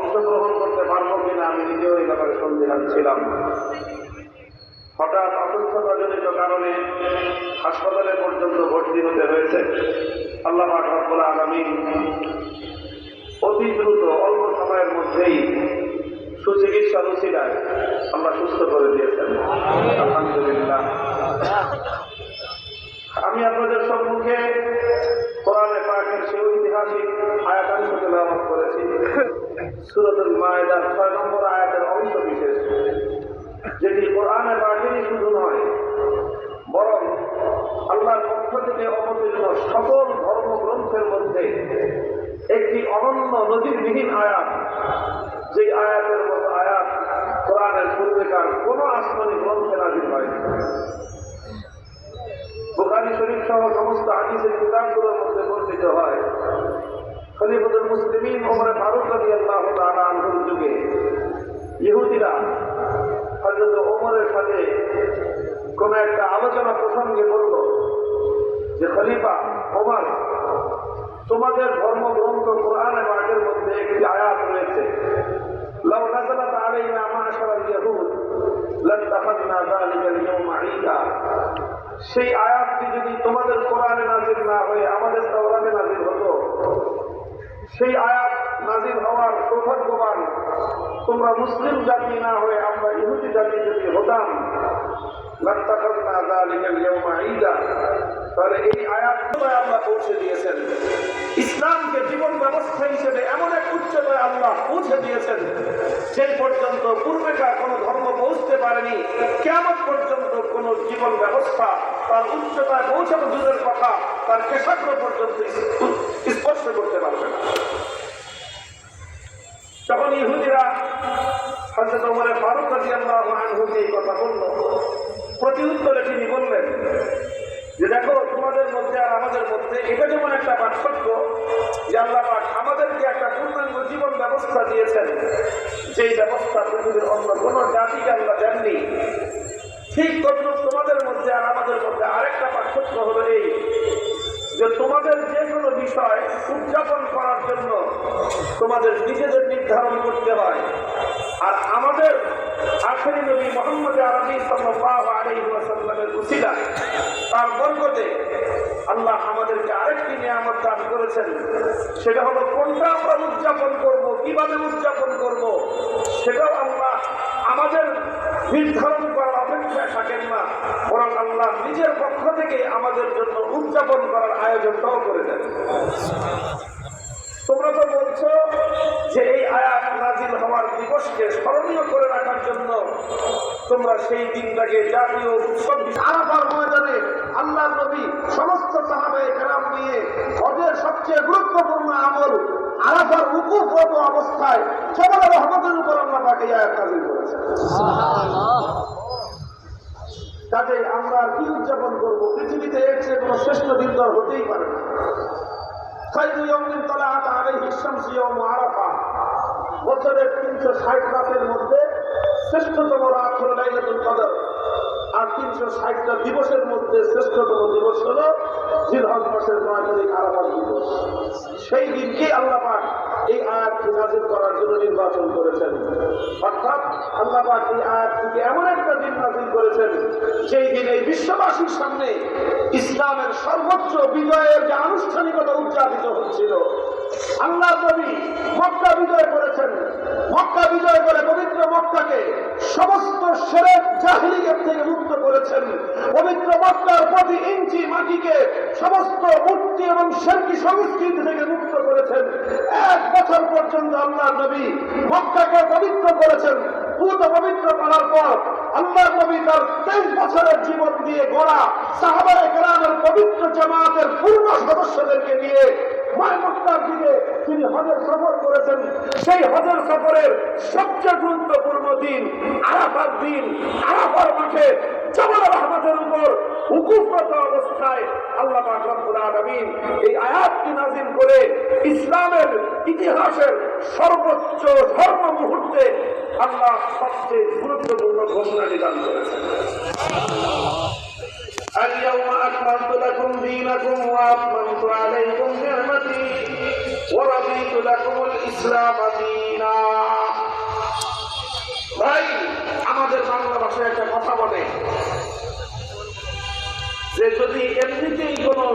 অংশগ্রহণ করতে পারবো কিনা আমি নিজেও এই ব্যাপারে সন্দিহান ছিলাম। হঠাৎ অসুস্থতাজনিত কারণে হাসপাতালে পর্যন্ত ভর্তি হতে হয়েছে। আল্লাহ পাক রব্বুল আলামিন অতি দ্রুত অল্প সময়ের মধ্যেই সুচিকিৎসার উসিলায় আল্লাহ সুস্থ করে দিয়েছেন, আলহামদুলিল্লাহ। আমি আপনাদের সম্মুখে কোরআনে পাকের সেই ঐতিহাসিক আয়াতাংশ তেলাওয়াত করেছি, সূরাতুল মায়েদার 6 নম্বর আয়াতের অংশ বিশেষ, যেটি কোরআনে পাকেরই শুধু নয় বরং আল্লাহর পক্ষ থেকে অবতীর্ণ সকল ধর্মগ্রন্থের মধ্যে একটি অনন্য নজিরবিহীন আয়াত। যে আয়াতের মতো আয়াত কোরআনের পূর্বেকার কোন আসমানি গ্রন্থে নাযিল হয়নি। বুখারী শরীফ সহ সমস্ত হাদিসের কিতাবগুলোর মধ্যে বর্ণিত হয়, খলিফাতুল মুসলিমিন ওমর ফারুক রাদিয়াল্লাহু তাআলা আনহুর যুগে ইহুদিরা হযরত ওমরের সাথে কোন একটা আলোচনা প্রসঙ্গে বলল যে, খলিফা ওমর, তোমাদের ধর্মগ্রন্থ কোরআনে পাকের মধ্যে একটি আয়াত রয়েছে, লাউ নাযালাত আলাইনা মা'শারাল ইয়াহুদ লাত্তাখাযনা যালিকাল ইয়াওমা ঈদা। সেই আয়াতটি যদি তোমাদের কোরআনে নাযিল না হয়ে আমাদের তাওরাতে নাযিল হতো, সেই আয়াত নাযিল হওয়ার সৌভাগ্যবান তোমরা মুসলিম জাতি না হয়ে আমরা ইহুদি জাতি যদি হতাম, লাত্তাখাযনা যালিকাল ইয়াওমা ঈদা। তাহলে এই আয়াতটাই আল্লাহ পৌঁছে দিয়েছেন। ইসলামকে জীবন ব্যবস্থা হিসেবে এমন এক উচ্চতায় আল্লাহ পৌঁছে দিয়েছেন সেই পর্যন্ত পূর্বেকার কোন ধর্ম পৌঁছতে পারেনি। কিয়ামত পর্যন্ত কোন জীবন ব্যবস্থা তার উচ্চতায় পৌঁছানো দূরের কথা, তার কেশাগ্র পর্যন্ত স্পর্শ করতে পারবে না। তখন ইহুদিরা হযরত ওমর ফারুক রাদিয়াল্লাহু আনহুকে এই কথা বলল। প্রতি উত্তরে তিনি বললেন যে, দেখো, তোমাদের মধ্যে আর আমাদের মধ্যে এটা যেমন একটা পার্থক্য যে আল্লাহ পাক আমাদেরকে একটা পূর্ণাঙ্গ জীবন ব্যবস্থা দিয়েছেন, যেই ব্যবস্থা পৃথিবীর অন্য কোন জাতিকে আল্লাহ দেননি, ঠিক তদ্রুপ তোমাদের মধ্যে আর আমাদের মধ্যে আরেকটা পার্থক্য হলো এই যে তোমাদের যে কোনো বিষয় উদযাপন করার জন্য তোমাদের নিজেদের নির্ধারণ করতে হয়, আর আমাদের আখেরি নবী মুহাম্মদ আরবি সাল্লাল্লাহু আলাইহি ওয়াসাল্লামের উসিলায় তার বরকতে আল্লাহ আমাদেরকে আরেকটি নিয়ামত দান করেছেন। সেটা হলো কোনটা আমরা উদযাপন করব, কিভাবে উদযাপন করব, সেটাও আল্লাহ আমাদের নির্ধারণ করার অপেক্ষায় থাকেন না, বরং আল্লাহ নিজের পক্ষ থেকে আমাদের জন্য উদযাপন করার আয়োজনটাও করে দেন। তোমরা তো বলছো যে এই আয়াত নাযিল হওয়ার দিবসকে স্মরণীয় করে রাখার জন্য তোমরা সেই দিনটাকে জাতীয় উৎসব। আরাফার ময়দানে আল্লাহর নবী সমস্ত সাহাবায়ে কেরাম নিয়ে হজের সবচেয়ে গুরুত্বপূর্ণ আমল আরাফার উকুফরত অবস্থায় জবল রহমতের উপর আল্লাহ পাক এই আয়াত নাযিল করেছেন। সুবহানাল্লাহ। কাজেই আমরা কি উদযাপন করব? পৃথিবীতে এর চেয়ে কোনো শ্রেষ্ঠ দিন তো হতেই পারে না। খায়রু ইয়াউমিন তালাআত আলাইহি শামসু ইয়াউমু আরাফা। বছরের 360 রাতের মধ্যে শ্রেষ্ঠতম রাত হলো লাইলাতুল কদর, আর 360টা দিবসের মধ্যে শ্রেষ্ঠতম দিবস হলো জিলহজ মাসের 9 তারিখ আরাফার দিবস। সেই দিনকে আল্লাহ পাক এই আয়াতটি নাযিল করার জন্য নির্বাচন করেছেন। অর্থাৎ আল্লাহ পাক এই আয়াতটিকে এমন একটা দিন নাযিল করেছেন সেই দিন এই বিশ্ববাসীর সামনে ইসলামের সর্বোচ্চ বিজয়ের যে আনুষ্ঠানিকতা উদযাপিত হচ্ছিল। আল্লাহ নবী মক্কা বিজয় করেছেন। মক্কা বিজয় করে পবিত্র মক্কাকে সমস্ত শিরক জাহিলিয়ত থেকে মুক্ত করেছেন। পবিত্র মক্কার প্রতি ইঞ্চি মাটিকে সমস্ত মূর্তি এবং শিরকি সংস্কৃতি থেকে মুক্ত করেছেন। 1 বছর পর্যন্ত আল্লাহ নবী মক্কাকে পবিত্র করেছেন। পুরো পবিত্র করার পর আল্লাহ নবী তার 23 বছরের জীবন দিয়ে গড়া সাহাবায়ে কেরামের পবিত্র জামাতের পূর্ণ সদস্যদেরকে নিয়ে মক্কার দিকে তিনি হজের সফর করেছেন। সেই হজের সফরের সবচেয়ে গুরুত্বপূর্ণ দিন আরাফার দিন। আরাফার মাঠে জবল রহমতের উপর উকুফরত অবস্থায় আল্লাহ পাক রব্বুল আলামিন এই আয়াতটি নাযিল করে ইসলামের ইতিহাসের সর্বোচ্চ ধর্ম মুহূর্তে আল্লাহ সবচেয়ে গুরুত্বপূর্ণ ঘোষণাটি দান করেছেন। اليوم أكملت لكم دينكم وأتممت عليكم نعمتي ورضيت لكم الإسلام دينا ভাই, আমাদের বাংলা ভাষায় একটা কথা বলে যে যদি এমনিতেই কোনো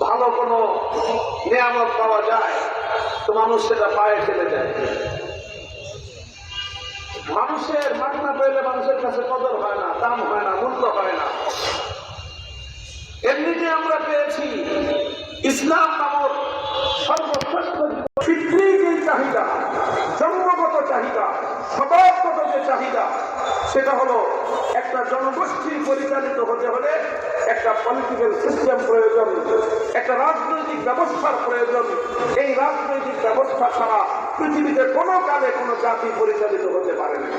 ভালো কোনো নিয়ামত পাওয়া যায় তো মানুষ সেটা পায়ে ফেলে যায়। মানুষের মাগনা পেলে মানুষের কাছে কদর হয় না, দাম হয় না, মূল্য হয় না। এমনিতে আমরা পেয়েছি ইসলাম নামক সর্বশ্রেষ্ঠ ফিতরি যে চাহিদা, জন্মগত চাহিদা, স্বভাবগত যে চাহিদা, সেটা হলো একটা জনগোষ্ঠী পরিচালিত হতে হলে একটা পলিটিক্যাল সিস্টেম প্রয়োজন, একটা রাজনৈতিক ব্যবস্থার প্রয়োজন। এই রাজনৈতিক ব্যবস্থা ছাড়া পৃথিবীতে কোনো কালে কোনো জাতি পরিচালিত হতে পারে না।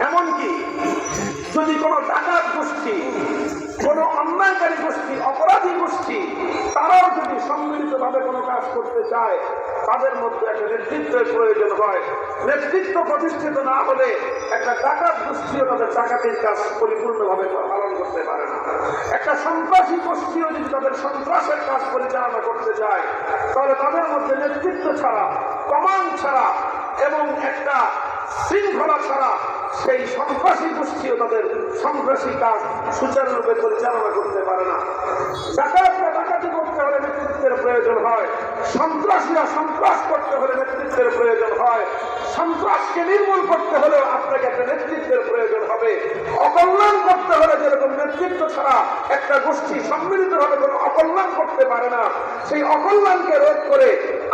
এমনকি যদি কোনো ডাকাত গোষ্ঠী, কোনো অন্যায়কারী গোষ্ঠী, অপরাধী গোষ্ঠী, তারাও যদি সম্মিলিতভাবে কোনো কাজ করতে চায়, তাদের মধ্যে একটা নেতৃত্বের প্রয়োজন হয়। নেতৃত্ব প্রতিষ্ঠিত না হলে একটা ডাকাত গোষ্ঠীও তাদের ডাকাতির কাজ পরিপূর্ণভাবে পালন করতে পারে না। একটা সন্ত্রাসী গোষ্ঠীও যদি তাদের সন্ত্রাসের কাজ পরিচালনা করতে চায়, তাহলে তাদের মধ্যে নেতৃত্ব ছাড়া, কমান্ড ছাড়া এবং একটা শৃঙ্খলা ছাড়া সেই সন্ত্রাসী গোষ্ঠীও তাদের সন্ত্রাসী কাজ সুচারুরূপে পরিচালনা করতে পারে না। ডাকাতরা ডাকাতি করতে হলে নেতৃত্বের প্রয়োজন হয়, সন্ত্রাসীরা সন্ত্রাস করতে হলে নেতৃত্বের প্রয়োজন হয়। সন্ত্রাসকে নির্মূল করতে হলেও আপনাকে একটা নেতৃত্বের প্রয়োজন হবে। অকল্যাণ করতে হলে যেরকম নেতৃত্ব ছাড়া একটা গোষ্ঠী সম্মিলিতভাবে কোনো অকল্যাণ করতে পারে না, সেই অকল্যাণকে রোধ করে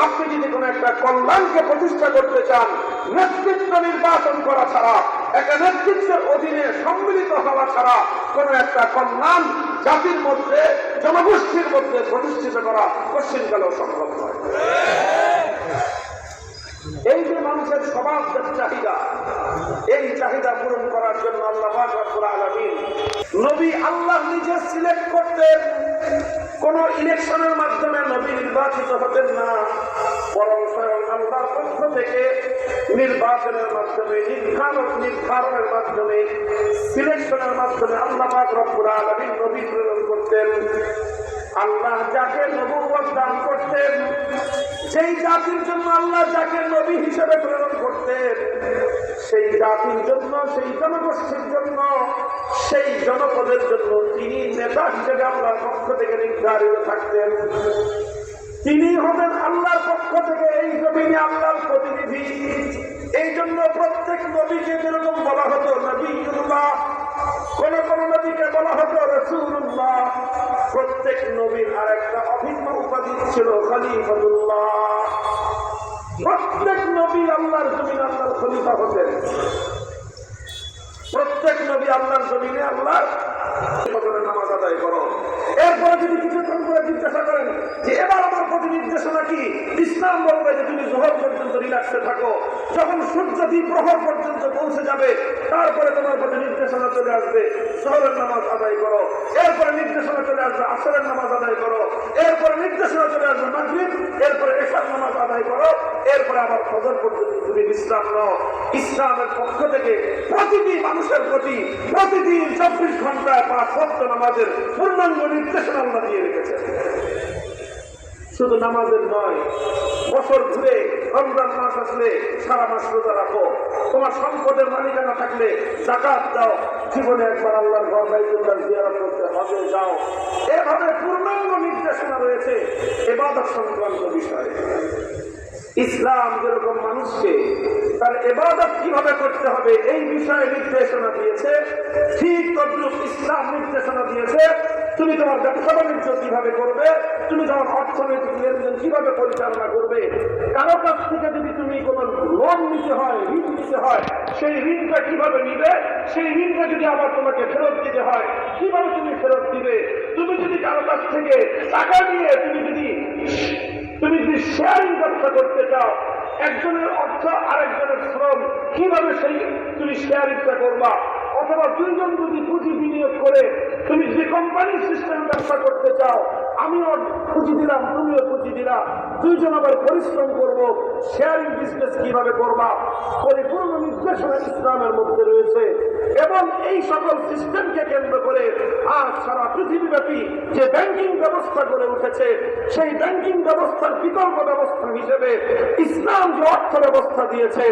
আপনি যদি কোনো একটা কল্যাণকে প্রতিষ্ঠা করতে চান, নেতৃত্ব নির্বাচন করা ছাড়া, একটা নেতৃত্বের অধীনে সম্মিলিত হওয়া ছাড়া কোনো একটা কল্যাণ জাতির মধ্যে, জনগোষ্ঠীর মধ্যে প্রতিষ্ঠিত করা পশ্চিমকালেও সম্ভব নয়। এই যে মানুষের স্বভাবের চাহিদা, এই চাহিদা পূরণ করার জন্য আল্লাহ পাক রব্বুল আলামিন নবী আল্লাহ নিজে সিলেক্ট করতেন। কোন ইলেকশনের মাধ্যমে নবী নির্বাচিত হতেন না, বরং স্বয়ং আল্লাহর পক্ষ থেকে নির্বাচনের মাধ্যমে, নির্ধারণের মাধ্যমে, সিলেকশনের মাধ্যমে আল্লাহ পাক রব্বুল আলামিন নবী প্রেরণ করতেন। আল্লাহ যাকে নবুয়ত দান করতেন, সেই জাতির জন্য আল্লাহ যাকে নবী হিসেবে প্রেরণ করতেন, সেই জাতির জন্য, সেই জনগোষ্ঠীর জন্য, সেই জনপদের জন্য তিনি নেতা হিসেবে আল্লাহর পক্ষ থেকে নির্ধারিত থাকতেন। তিনি হবেন আল্লাহর পক্ষ থেকে এই জমিনে আল্লাহর প্রতিনিধি। এই জন্য প্রত্যেক নবীকে যেরকম বলা হতো নবীউল্লাহ, কোন কোন নবীকে বলা হতো রাসূলুল্লাহ, প্রত্যেক নবীর আর একটা অভিন্ন উপাধি ছিল খলিফাতুল্লাহ। প্রত্যেক নবী আল্লাহর জমিনে আল্লাহর খলিফা হতেন। প্রত্যেক নবী আল্লাহর জমিনে আল্লাহর নামাজ আদায় করো। এরপরে যদি কিছুক্ষণ করে জিজ্ঞাসা করেন যে এবার আমার প্রতি নির্দেশনা কি, ইসলাম বলবে যে তুমি জোহর পর্যন্ত রিল্যাক্সে থাকো, যখন সূর্য দ্বিপ্রহর পর্যন্ত পৌঁছে যাবে তারপরে তোমার প্রতি নির্দেশনা চলে আসবে জোহরের নামাজ আদায় করো। এরপরে নির্দেশনা চলে আসবে আসরের নামাজ আদায় করো। এরপরে নির্দেশনা চলে আসবে মাগরিব, এরপরে এশার নামাজ আদায় করো। এরপরে আবার ফজর পর্যন্ত তুমি বিশ্রাম নাও। ইসলামের পক্ষ থেকে প্রতিটি মানুষের প্রতি প্রতিদিন 24 ঘন্টায় 5 ওয়াক্ত নামাজের পূর্ণাঙ্গ নির্দেশনা আল্লাহ দিয়ে রেখেছে। শুধু নামাজের নয়, বছর ঘুরে রমজান মাস আসলে সারা মাস রোজা রাখো। তোমার সম্পদের মালিকানা থাকলে যাকাত দাও। জীবনে একবার আল্লাহর ঘর বাইতুল্লাহ জিয়ারত করতে হজে যাও। এভাবে পূর্ণাঙ্গ নির্দেশনা রয়েছে ইবাদত সংক্রান্ত বিষয়ে। ইসলাম যেরকম মানুষকে তার ইবাদত কিভাবে করতে হবে এই বিষয়ে নির্দেশনা দিয়েছে, ঠিক তদ্রূপ ইসলাম নির্দেশনা দিয়েছে তুমি তোমার ব্যবসা বাণিজ্য কিভাবে করবে, তুমি তোমার অর্থনৈতিক লেনদেন কিভাবে পরিচালনা করবে। কারো কাছ থেকে যদি তুমি কোনো লোন নিতে হয়, ঋণ নিতে হয়, সেই ঋণটা কিভাবে নিবে, সেই ঋণটা যদি আবার তোমাকে ফেরত দিতে হয় কিভাবে তুমি ফেরত দিবে। তুমি যদি কারো কাছ থেকে টাকা নিয়ে তুমি যদি শেয়ারিং ব্যবসা করতে চাও, একজনের অর্থ আরেকজনের শ্রম, কিভাবে সেই তুমি শেয়ারিংটা করবা। অথবা দুইজন যদি পুঁজি বিনিয়োগ করে তুমি যে কোম্পানির সিস্টেম ব্যবসা করতে চাও, আমিও পুঁজি দিলাম তুমিও পুঁজি দিলা, দুইজন আবার পরিশ্রম করবো, শেয়ারিং বিজনেস কিভাবে করবা, পরিপূর্ণ নির্দেশনা ইসলামের মধ্যে রয়েছে। এবং এই সকল সিস্টেমকে কেন্দ্র করে আজ সারা পৃথিবীব্যাপী যে ব্যাংকিং ব্যবস্থা গড়ে উঠেছে, সেই ব্যাংকিং ব্যবস্থার বিকল্প ব্যবস্থা হিসেবে ইসলাম যে অর্থ ব্যবস্থা দিয়েছে,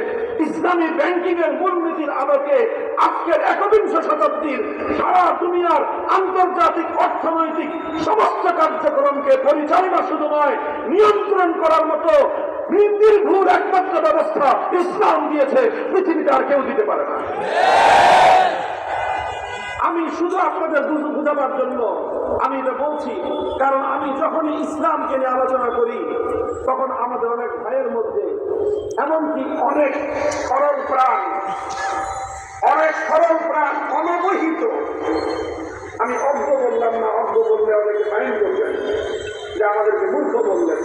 ইসলামী ব্যাংকিং এর মূলনীতির আলোকে আজকের 21শ শতাব্দীর সারা দুনিয়ার আন্তর্জাতিক অর্থনৈতিক সমস্ত কার্যক্রমকে পরিচালনা শুধু নয়, নিয়ন্ত্রণ করার মতো নির্ভুল একমাত্র ব্যবস্থা ইসলাম দিয়েছে, পৃথিবীতে আর কেউ দিতে পারে না। আমি শুধু আপনাদের বুঝাবার জন্য আমি এটা বলছি, কারণ আমি যখনই ইসলামকে নিয়ে আলোচনা করি তখন আমাদের অনেক ভাইয়ের মধ্যে এমনকি অনেক সরল প্রাণ অনবহিত, আমি অজ্ঞ বললাম না, অজ্ঞ বললে অনেকে মাইন্ড করবেন যে আমাদেরকে মূর্খ বললেন,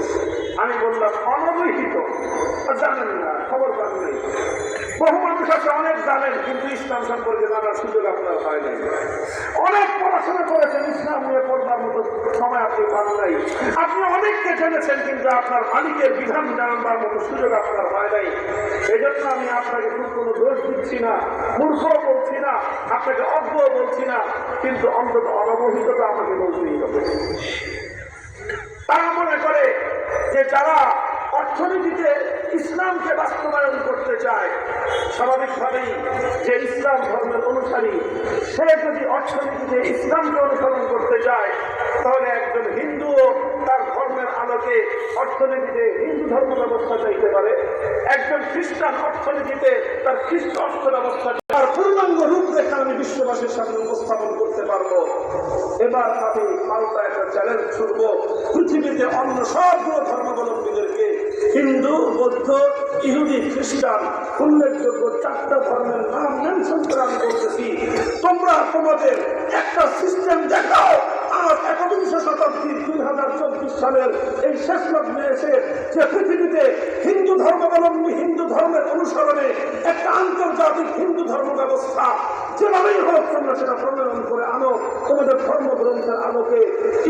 আমি বললাম অনবহিত, জানেন না, খবর পান নেই। বহু মানুষ আছে অনেক জানেন কিন্তু ইসলাম সম্পর্কে জানার সুযোগ আপনার হয় নাই। অনেক পড়াশোনা করেছেন, ইসলাম নিয়ে পড়বার মতো সময় আপনি পান নাই। আপনি অনেককে জেনেছেন কিন্তু আপনার মালিকের বিধান জানবার মতো সুযোগ আপনার হয় নাই। এই জন্য আমি আপনাকে খুব কোনো দোষ দিচ্ছি না, মূর্খ বলছি না, আপনাকে অজ্ঞ বলছি না, কিন্তু অন্তত অনবহিতটা আমাকে বলতেই হবে। তারা মনে করে যে যারা অর্থনীতিতে ইসলামকে বাস্তবায়ন করতে চায়, স্বাভাবিকভাবেই যে ইসলাম ধর্মের অনুসারী সে যদি অর্থনীতিতে ইসলামকে অনুসরণ করতে চায়, তাহলে একজন হিন্দুও তার ধর্মের আলোকে অর্থনীতিতে হিন্দু ধর্ম ব্যবস্থা চাইতে পারে, একজন খ্রিস্টান অর্থনীতিতে তার খ্রিস্ট অর্থ ব্যবস্থা, তার পূর্ণাঙ্গ রূপরেখা আমি বিশ্ববাসীর সামনে উপস্থাপন করতে পারবো। এবার আমি পাল্টা একটা চ্যালেঞ্জ ছুড়ব পৃথিবীতে অন্য সবগুলো ধর্মাবলম্বীদেরকে, হিন্দু, বৌদ্ধ, ইহুদি, খ্রিস্টান, উল্লেখযোগ্য 4টা ধর্মের নাম মেনশন করে আমি বলতেছি, তোমরা তোমাদের একটা সিস্টেম দেখাও আর 21শ শতাব্দীর 2024 সালের এই শেষ লগ্নে এসে যে পৃথিবীতে হিন্দু ধর্মাবলম্বী হিন্দু ধর্মের অনুসরণে একটা আন্তর্জাতিক হিন্দু ধর্ম ব্যবস্থা যেভাবেই হোক তোমরা সেটা প্রণয়ন করে আনো, তোমাদের ধর্মগ্রন্থের আলোকে।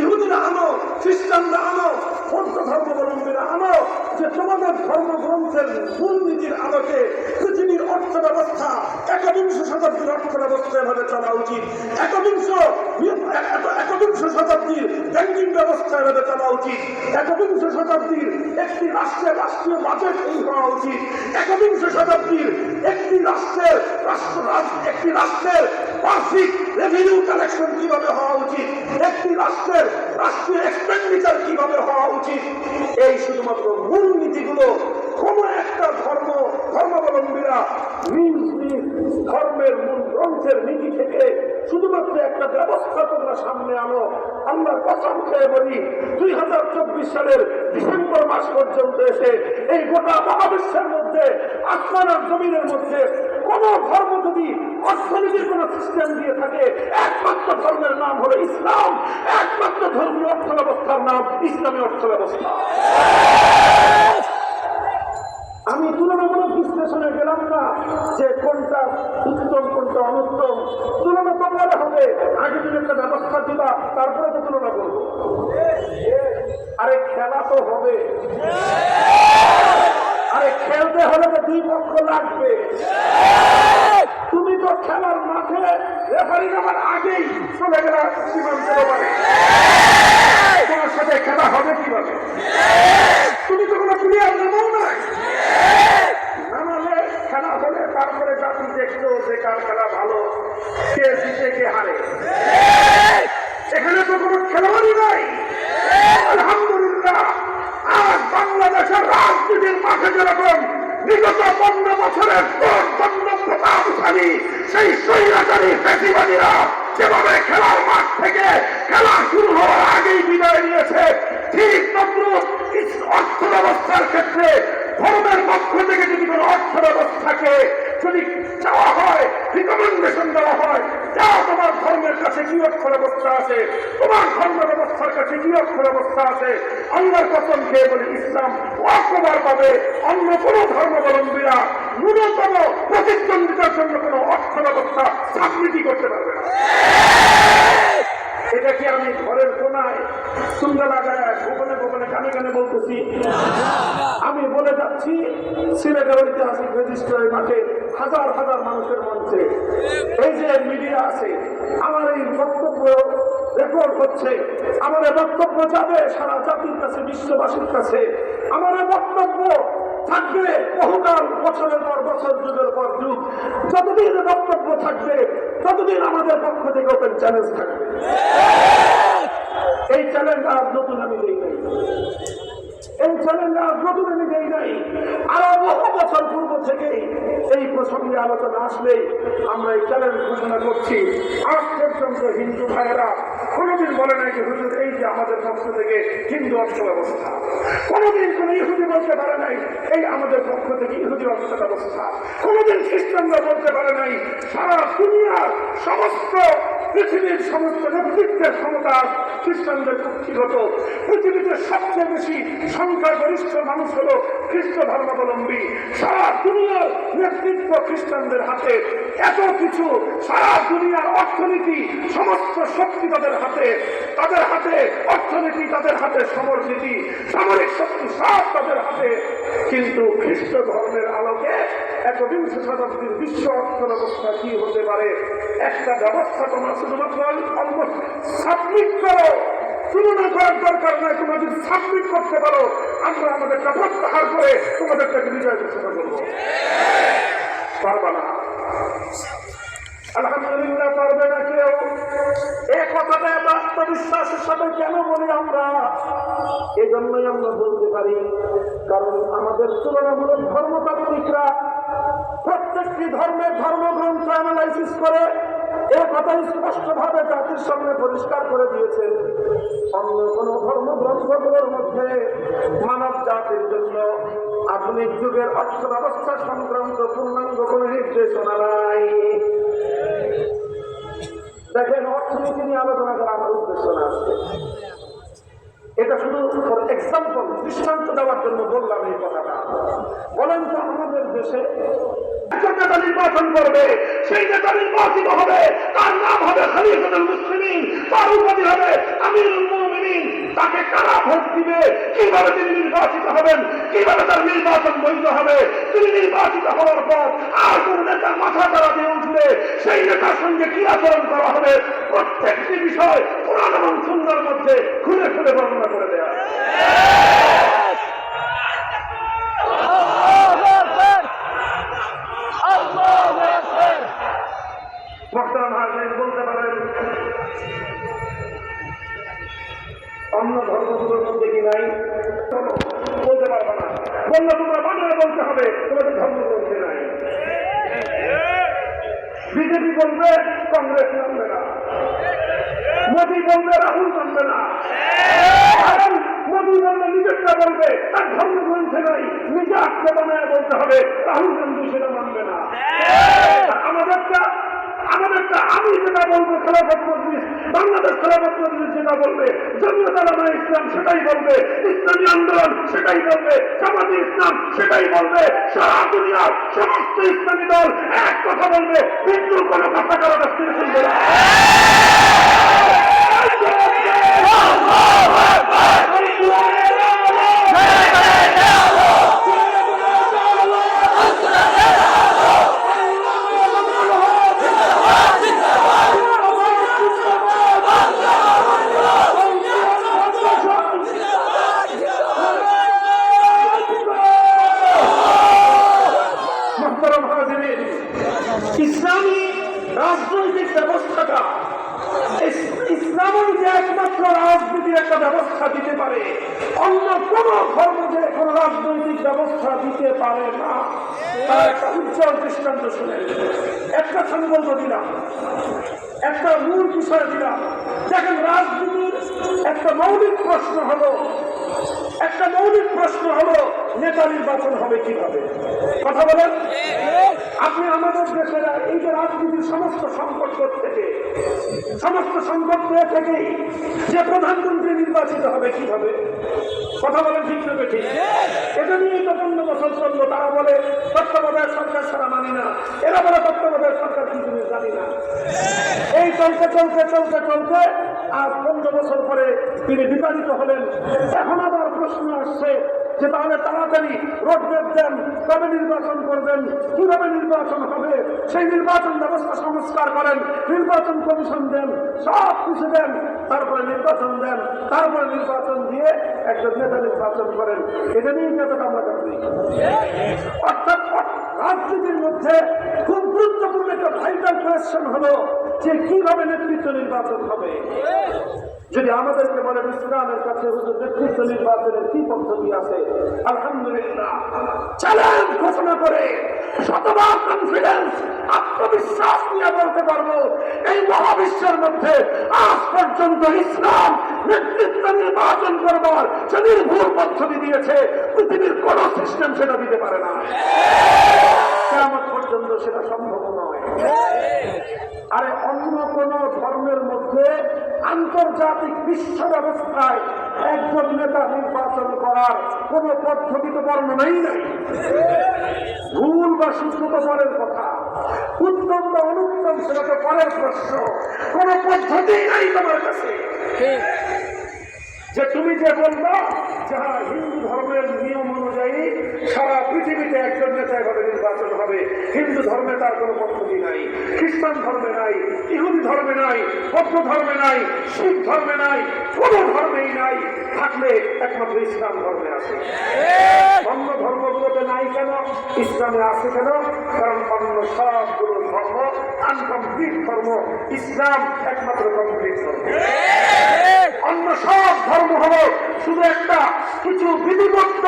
ইহুদিরা আনো, খ্রিস্টানরা আনো, বৌদ্ধ ধর্মাবলম্বীরা আনো, যে তোমাদের ধর্মগ্রন্থের মূলনীতির আলোকে পৃথিবীর অর্থ ব্যবস্থা 21শ শতাব্দীর অর্থ ব্যবস্থা এভাবে চলা উচিত, 21শ শতাব্দীর ব্যাংকিং ব্যবস্থা এভাবে চলা উচিত, 21শ শতাব্দীর একটি রাষ্ট্রের রাষ্ট্রীয় বাজেট এই হওয়া উচিত, 21শ শতাব্দীর একটি রাষ্ট্রের বার্ষিক রেভিনিউ কালেকশন কিভাবে হওয়া উচিত, একটি রাষ্ট্রের রাষ্ট্রীয় এক্সপেন্ডিচার কিভাবে হওয়া উচিত। এই শুধুমাত্র মূল নীতিগুলো কোন একটা ধর্মাবলম্বীরা নিজ নিজ ধর্মের মূল গ্রন্থের নীতি থেকে শুধুমাত্র একটা ব্যবস্থা তোমরা সামনে আনো। আল্লাহর কসম খেয়ে বলি, 2024 সালের ডিসেম্বর মাস পর্যন্ত এসে এই গোটা মহাবিশ্বের মধ্যে, আসমান আর জমিনের মধ্যে কোন ধর্ম যদি অর্থনীতির কোন সিস্টেম দিয়ে থাকে, একমাত্র ধর্মের নাম হলো ইসলাম, একমাত্র ধর্মীয় অর্থ ব্যবস্থার নাম ইসলামী অর্থ ব্যবস্থা। আমি তুলনামূলক বিশ্লেষণে গেলাম না যে কোনটা উত্তম কোনটা অনুত্তম, তুলনা তোমরা হবে। আগে তুমি একটা ব্যবস্থা দিবা, তারপরে তো তুলনা করবো। আরে খেলা তো হবে, আরে খেলতে হলে তো 2 পক্ষ লাগবে। তুমি তো খেলার মাঠে রেফারি নামার আগেই চলে গেলে সীমান্তের ওপারে, তোমার সাথে খেলা হবে কিভাবে? তুমি তো কোনো প্লেয়ার নামাও নাই, নামালে খেলা হলে তারপরে জাতি দেখতো যে কার খেলা ভালো, কে জিতে কে হারে। এখানে তো কোনো খেলোয়াড়ই নাই। আলহামদুলিল্লাহ, আজ বাংলাদেশের রাজনীতির মাঠে যেরকম বিগত 15 বছরের প্রতাপশালী সেই স্বৈরাচারী ফ্যাসিবাদীরা যেভাবে খেলার মাঠ থেকে খেলা শুরু হওয়ার আগেই বিদায় নিয়েছে, ঠিক তদ্রুপ অর্থ ব্যবস্থার ক্ষেত্রে ধর্মের পক্ষ থেকে যদি কোনো অর্থ ব্যবস্থাকে যদি চাওয়া হয়, রিকমেন্ডেশন দেওয়া হয়, যা তোমার ধর্মের কাছে কি অর্থ ব্যবস্থা আছে, তোমার ধর্ম ব্যবস্থার কাছে কি অর্থ ব্যবস্থা আছে, আল্লাহর কসম খেয়ে বলে ইসলাম অকবার পাবে। অন্য কোন ধর্মাবলম্বীরা ন্যূনতম প্রতিদ্বন্দ্বিতার জন্য কোন অর্থ ব্যবস্থা সাবমিটই করতে পারবে না। এটা কি আমি ঘরের কোনায় সুন্দর লাগায় গোপনে গোপনে কানে কানে বলতেছি? আমি বলে যাচ্ছি সিলেটের ঐতিহাসিক রেজিস্ট্রারি মাঠে হাজার হাজার মানুষের মঞ্চে এই যে মিডিয়া আছে, আমার এই বক্তব্য রেকর্ড হচ্ছে, আমার এই বক্তব্য যাবে সারা জাতির কাছে, বিশ্ববাসীর কাছে। আমার এই বক্তব্য থাকবে বহুকাল, বছরের পর বছর, যুগের পর যুগ। যতদিন বক্তব্য থাকবে ততদিন আমাদের পক্ষ থেকে ওপেন চ্যালেঞ্জ থাকবে। এই চ্যালেঞ্জ আজ নতুন আমি দেই নাই, এই চ্যালেঞ্জ আজ নতুন আমি দেই নাই। আরো বহু বছর পূর্ব থেকে এই প্রসঙ্গে আলোচনা আসলে আমরা এই চ্যালেঞ্জ ঘোষণা করছি। আজ পর্যন্ত হিন্দু ভাইয়েরা কোনোদিন বলে নাই যে হুজুর এই যে আমাদের পক্ষ থেকে হিন্দু অর্থ ব্যবস্থা, কোনোদিন কোন ইহুদি বলতে পারে নাই এই আমাদের পক্ষ থেকে ইহুদি অর্থ ব্যবস্থা, কোনোদিন খ্রিস্টানরা বলতে পারে নাই সারা দুনিয়ার সমস্ত পৃথিবীর সমস্ত নেতৃত্বের ক্ষমতা খ্রিস্টানদের কক্ষিগত। পৃথিবীতে সবচেয়ে বেশি সংখ্যাগরিষ্ঠ মানুষ হল খ্রিস্ট ধর্মাবলম্বী। সারা দুনিয়ার নেতৃত্ব খ্রিস্টানদের হাতে। এত কিছু, সারা দুনিয়ার অর্থনীতি, সমস্ত শক্তি তাদের হাতে, তাদের হাতে অর্থনীতি, তাদের হাতে সমরনীতি, সামরিক শক্তি সব তাদের হাতে। কিন্তু খ্রিস্ট ধর্মের আলোকে একবিংশ শতাব্দীর বিশ্ব অর্থ ব্যবস্থা কি হতে পারে? একটা ব্যবস্থা তোমার শুধুমাত্র সাবমিট করো, তুলনা করার দরকার নয়। তোমরা যদি সাবমিট করতে পারো, আমরা আমাদেরটা প্রত্যাহার করে তোমাদেরটাকে বিজয় ঘোষণা করবো। পারবা না, আলহামদুলিল্লাহ পারবে না কেউ। এই কথাটা এত আত্মবিশ্বাসের সাথে কেন বলি আমরা? এই জন্যই আমরা বলতে পারি, কারণ আমাদের তুলনামূলক ধর্মতাত্ত্বিকরা প্রত্যেকটি ধর্মের ধর্মগ্রন্থ অ্যানালাইসিস করে এ কথা স্পষ্টভাবে জাতির সামনে পরিষ্কার করে দিয়েছেন। অন্য কোন ধর্মগ্রন্থগুলোর মধ্যে মানব জাতির জন্য আধুনিক যুগের অর্থ ব্যবস্থা সংক্রান্ত পূর্ণাঙ্গ কোন নির্দেশনা নাই। দেখেন, অর্থনীতি নিয়ে আলোচনা করা আমার উদ্দেশ্য না আসছে, এটা শুধু ফর এক্সাম্পল, দৃষ্টান্ত দেওয়ার জন্য বললাম এই কথাটা। বলেন তো আমাদের দেশে নেতা নির্বাচন করবে, সেই নেতা নির্বাচিত হবে, তার নাম হবে খলিফাতুল মুসলিমিন, তার উপাধি হবে আমিরুল মুমিনিন। তাকে কারা ভোট দিবে? কিভাবে তিনি নির্বাচিত হবেন? কিভাবে তার নির্বাচন বৈধ হবে? তিনি নির্বাচিত হওয়ার পর আর কোন নেতার মাথা তারা দিয়ে উঠলে সেই নেতার সঙ্গে কি আচরণ করা হবে, প্রত্যেকটি বিষয় কোরআন এবং সুন্নাহর মধ্যে খুলে খুলে বর্ণনা করে দেয়া। বলতে পারেন অন্য ধর্মগুলোর মধ্যে কি নাই? বলতে পারবে না। বললে তোমরা বাংলা বলতে হবে তোমাদের ধর্মগ্রন্থে নাই। বিজেপি বলবে কংগ্রেস মানবে না, মোদী বলবে রাহুল মানবে না। মোদী বললে নিজেরটা বলবে তার ধর্মগ্রন্থে নাই, নিজে আজকে বানায় বলতে হবে রাহুল গান্ধী সেটা মানবে না। আমাদেরটা আমি যেটা বলবো খেলাফত মজলিস, বাংলাদেশ খেলাফত মজলিস যেটা বলবে, জমিয়ত উলামা ইসলাম সেটাই বলবে, ইসলামী আন্দোলন সেটাই বলবে, জামাতে ইসলাম সেটাই বলবে, সারা দুনিয়ার সমস্ত ইসলামী দল এক কথা বলবে, কিন্তু কোনো কথা কারো কাছ থেকে শুনবে না। ইসলামী রাজনৈতিক ব্যবস্থাটা, ইসলামের যে একমাত্র রাজনীতির একটা ব্যবস্থা দিতে পারে, অন্য কোন ধর্ম যে কোন রাজনৈতিক ব্যবস্থা দিতে পারে না, তার একটা উজ্জ্বল দৃষ্টান্ত শুনে একটা সংকল্প দিলাম, একটা মূল বিষয় দিলাম। দেখেন, রাজনীতির একটা মৌলিক প্রশ্ন হলো নেতা নির্বাচন হবে কিভাবে? কথা বলেন। আপনি আমাদের দেশের এই যে রাজনীতির সমস্ত সংকট থেকেই যে প্রধানমন্ত্রী নির্বাচিত হবে কিভাবে? কথা বলেন, ঠিক না ঠিক? এটা নিয়েই তো 15 বছর চললো। তারা বলে তত্ত্বাবধায়ক সরকার ছাড়া মানি না, এরা বলে তত্ত্বাবধায়ক সরকার কি জিনিস জানি না। এই চলতে আজ 15 বছর পরে তিনি বিতাড়িত হলেন। এখন আবার প্রশ্ন আসছে যে তাহলে তাড়াতাড়ি রোডম্যাপ দেন, কবে নির্বাচন করবেন, কিভাবে নির্বাচন হবে, সেই নির্বাচন ব্যবস্থা সংস্কার করেন, নির্বাচন কমিশন দেন, সব কিছু দেন, তারপরে নির্বাচন দেন, তারপরে নির্বাচন দিয়ে একজন নেতা নির্বাচন করেন। এটা নিয়েই কত কামড়া করি। অর্থাৎ রাজনীতির মধ্যে খুব গুরুত্বপূর্ণ একটা ভাইটাল কোয়েশ্চেন হলো যে কিভাবে নেতৃত্ব নির্বাচন হবে। যদি আমাদেরকে বলে ইসলামের কাছে হুজুর নেতৃত্ব নির্বাচনের কি পদ্ধতি আছে, আলহামদুলিল্লাহ চ্যালেঞ্জ ঘোষণা করে শতভাগ কনফিডেন্স আত্মবিশ্বাস নিয়ে বলতে পারবো এই মহাবিশ্বের মধ্যে আজ পর্যন্ত ইসলাম নেতৃত্ব নির্বাচন করবার যে নির্ভুল পদ্ধতি দিয়েছে পৃথিবীর কোন সিস্টেম সেটা দিতে পারে না। কিয়ামত পর্যন্ত সেটা সম্ভব নয়। আরে অন্য কোন ধর্মের মধ্যে আন্তর্জাতিক বিশ্ব ব্যবস্থায় একজন নেতা নির্বাচন করার কোন পদ্ধতি তো বর্ণনাই নাই। ভুল বা শুদ্ধ তো পরের কথা, উত্তম বা অনুত্তম সেটা তো পরের প্রশ্ন। কোন পদ্ধতি নাই তোমার কাছে যে তুমি যে বলবা যাহা হিন্দু ধর্মের নিয়ম অনুযায়ী সারা পৃথিবীতে একজন নেতা এভাবে নির্বাচন হবে। হিন্দু ধর্মে তার কোনো পদ্ধতি নাই, খ্রিস্টান ধর্মে নাই, ইহুদি ধর্মে নাই, বৌদ্ধ ধর্মে নাই, শিখ ধর্মে নাই, কোন ধর্মেই নাই। থাকলে একমাত্র ইসলাম ধর্মে আছে। অন্য ধর্মগুলোতে নাই কেন, ইসলামে আছে কেন? কারণ অন্য সবগুলো ধর্ম আনকমপ্লিট ধর্ম, ইসলাম একমাত্র কমপ্লিট ধর্ম। অন্য সব ধর্ম হল শুধু একটা কিছু বিধিবদ্ধ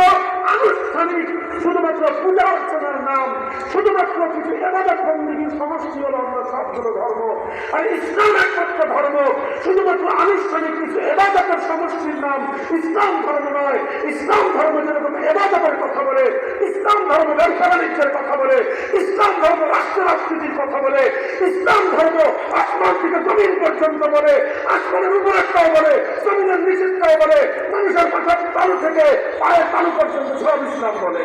আনুষ্ঠানিক শুধুমাত্র পূজা অর্চনার নাম, শুধুমাত্র কিছু ইবাদত বন্দেগীর সমষ্টি হল অন্য সবগুলো ধর্ম। আর ইসলাম একমাত্র ধর্ম শুধুমাত্র আনুষ্ঠানিক কিছু ইবাদতের সমষ্টির নাম। ইসলাম ধর্ম নয়। ইসলাম ধর্ম যেরকম ইবাদতের কথা বলে, ইসলাম ধর্ম ব্যবসা বাণিজ্যের কথা বলে, ইসলাম ধর্ম রাষ্ট্র রাজনীতির কথা বলে, ইসলাম ধর্ম আসমান থেকে জমিন পর্যন্ত বলে, আসমানের উপরেরটাও বলে, জমিনের নিচেরটাও বলে, মানুষের মাথার তালু থেকে পায়ের তালু পর্যন্ত সব ইসলাম বলে।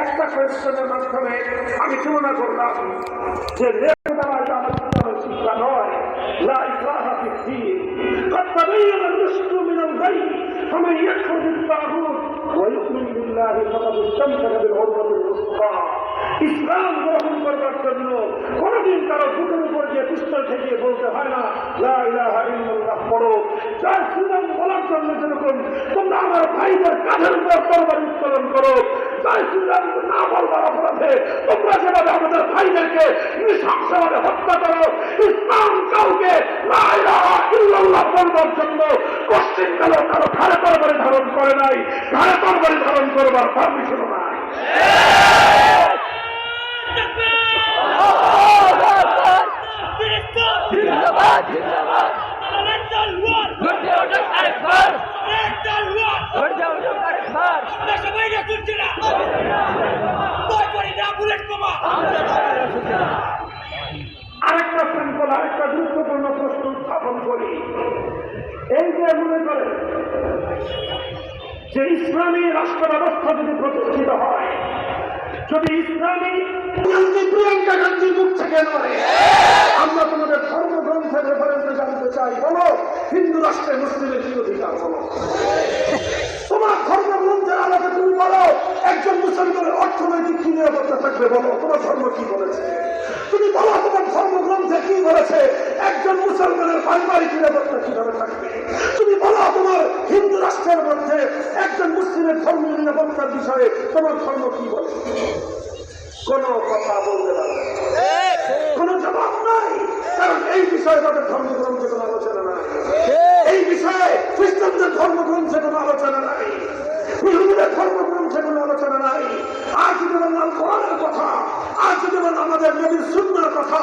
একটা কোয়েশ্চনের মাধ্যমে আমি তুলনা করলাম যে শিক্ষা নয়, লা ইকরাহা ফিদ্দীন, قد تبين الرشد من الغي فمن يكفر بالطاغوت ويؤمن بالله فقد استمسك بالعروة الوثقى। ইসলাম গ্রহণ করবার জন্য কোনদিন কারো বুকের উপর দিয়ে পিস্তল ঠেকিয়ে বলতে হয় না লা ইলাহা ইল্লাল্লাহ পড়ো। যার সুনাম বলার জন্য যেরকম তোমরা আমার ভাইদের কাঁধের উপর তরবারি উত্তোলন করো, যার সুনাম না বলবার অপরাধে তোমরা যেভাবে আমাদের ভাইদেরকে নৃশংসভাবে হত্যা করো, ইসলাম কাউকে লা ইলাহা ইল্লাল্লাহ বলবার জন্য কষ্টিন কালো কারো ঘাড়ে তরবারি ধারণ করে নাই, ঘাড়ে তরবারি ধারণ করবার পারমিশন নাই। আরেকটা সিম্পল, আরেকটা গুরুত্বপূর্ণ প্রশ্ন উত্থাপন করি। এই যে মনে করেন যে ইসলামী রাষ্ট্র ব্যবস্থা যদি প্রতিষ্ঠিত হয়, যদি ইসলামী প্রিয়াঙ্কা গান্ধীর মুখ থেকে নয়, আমরা তোমাদের ধর্মগ্রন্থের রেফারেন্সে জানতে চাই, বলো হিন্দু রাষ্ট্রে মুসলিমের কি অধিকার? বলো তোমার ধর্মগ্রন্থের আলোকে তুমি বলো একজন মুসলমানের অর্থনৈতিক কি নিরাপত্তা থাকবে? বলো তোমার ধর্ম কি বলেছে? তুমি বলো তোমার ধর্মগ্রন্থে কি বলেছে একজন মুসলমানের পারিবারিক নিরাপত্তা কিভাবে থাকবে? তুমি বলো তোমার হিন্দু রাষ্ট্রের মধ্যে একজন মুসলিমের ধর্মীয় নিরাপত্তার বিষয়ে তোমার ধর্ম কি বলে? কোন কথা বলতে পারবে, কোন জবাব নাই। কারণ এই বিষয়ে তাদের ধর্মগ্রন্থে কোন আলোচনা নাই, এই বিষয়ে খ্রিস্টানদের ধর্মগ্রন্থে কোন আলোচনা নাই, ইহুদিদের ধর্মগ্রন্থে কোন আলোচনা নাই। আর যদি বলেন আল কোরআনের কথা, আর যদি বলেন আমাদের নবীর সুন্নাহর কথা,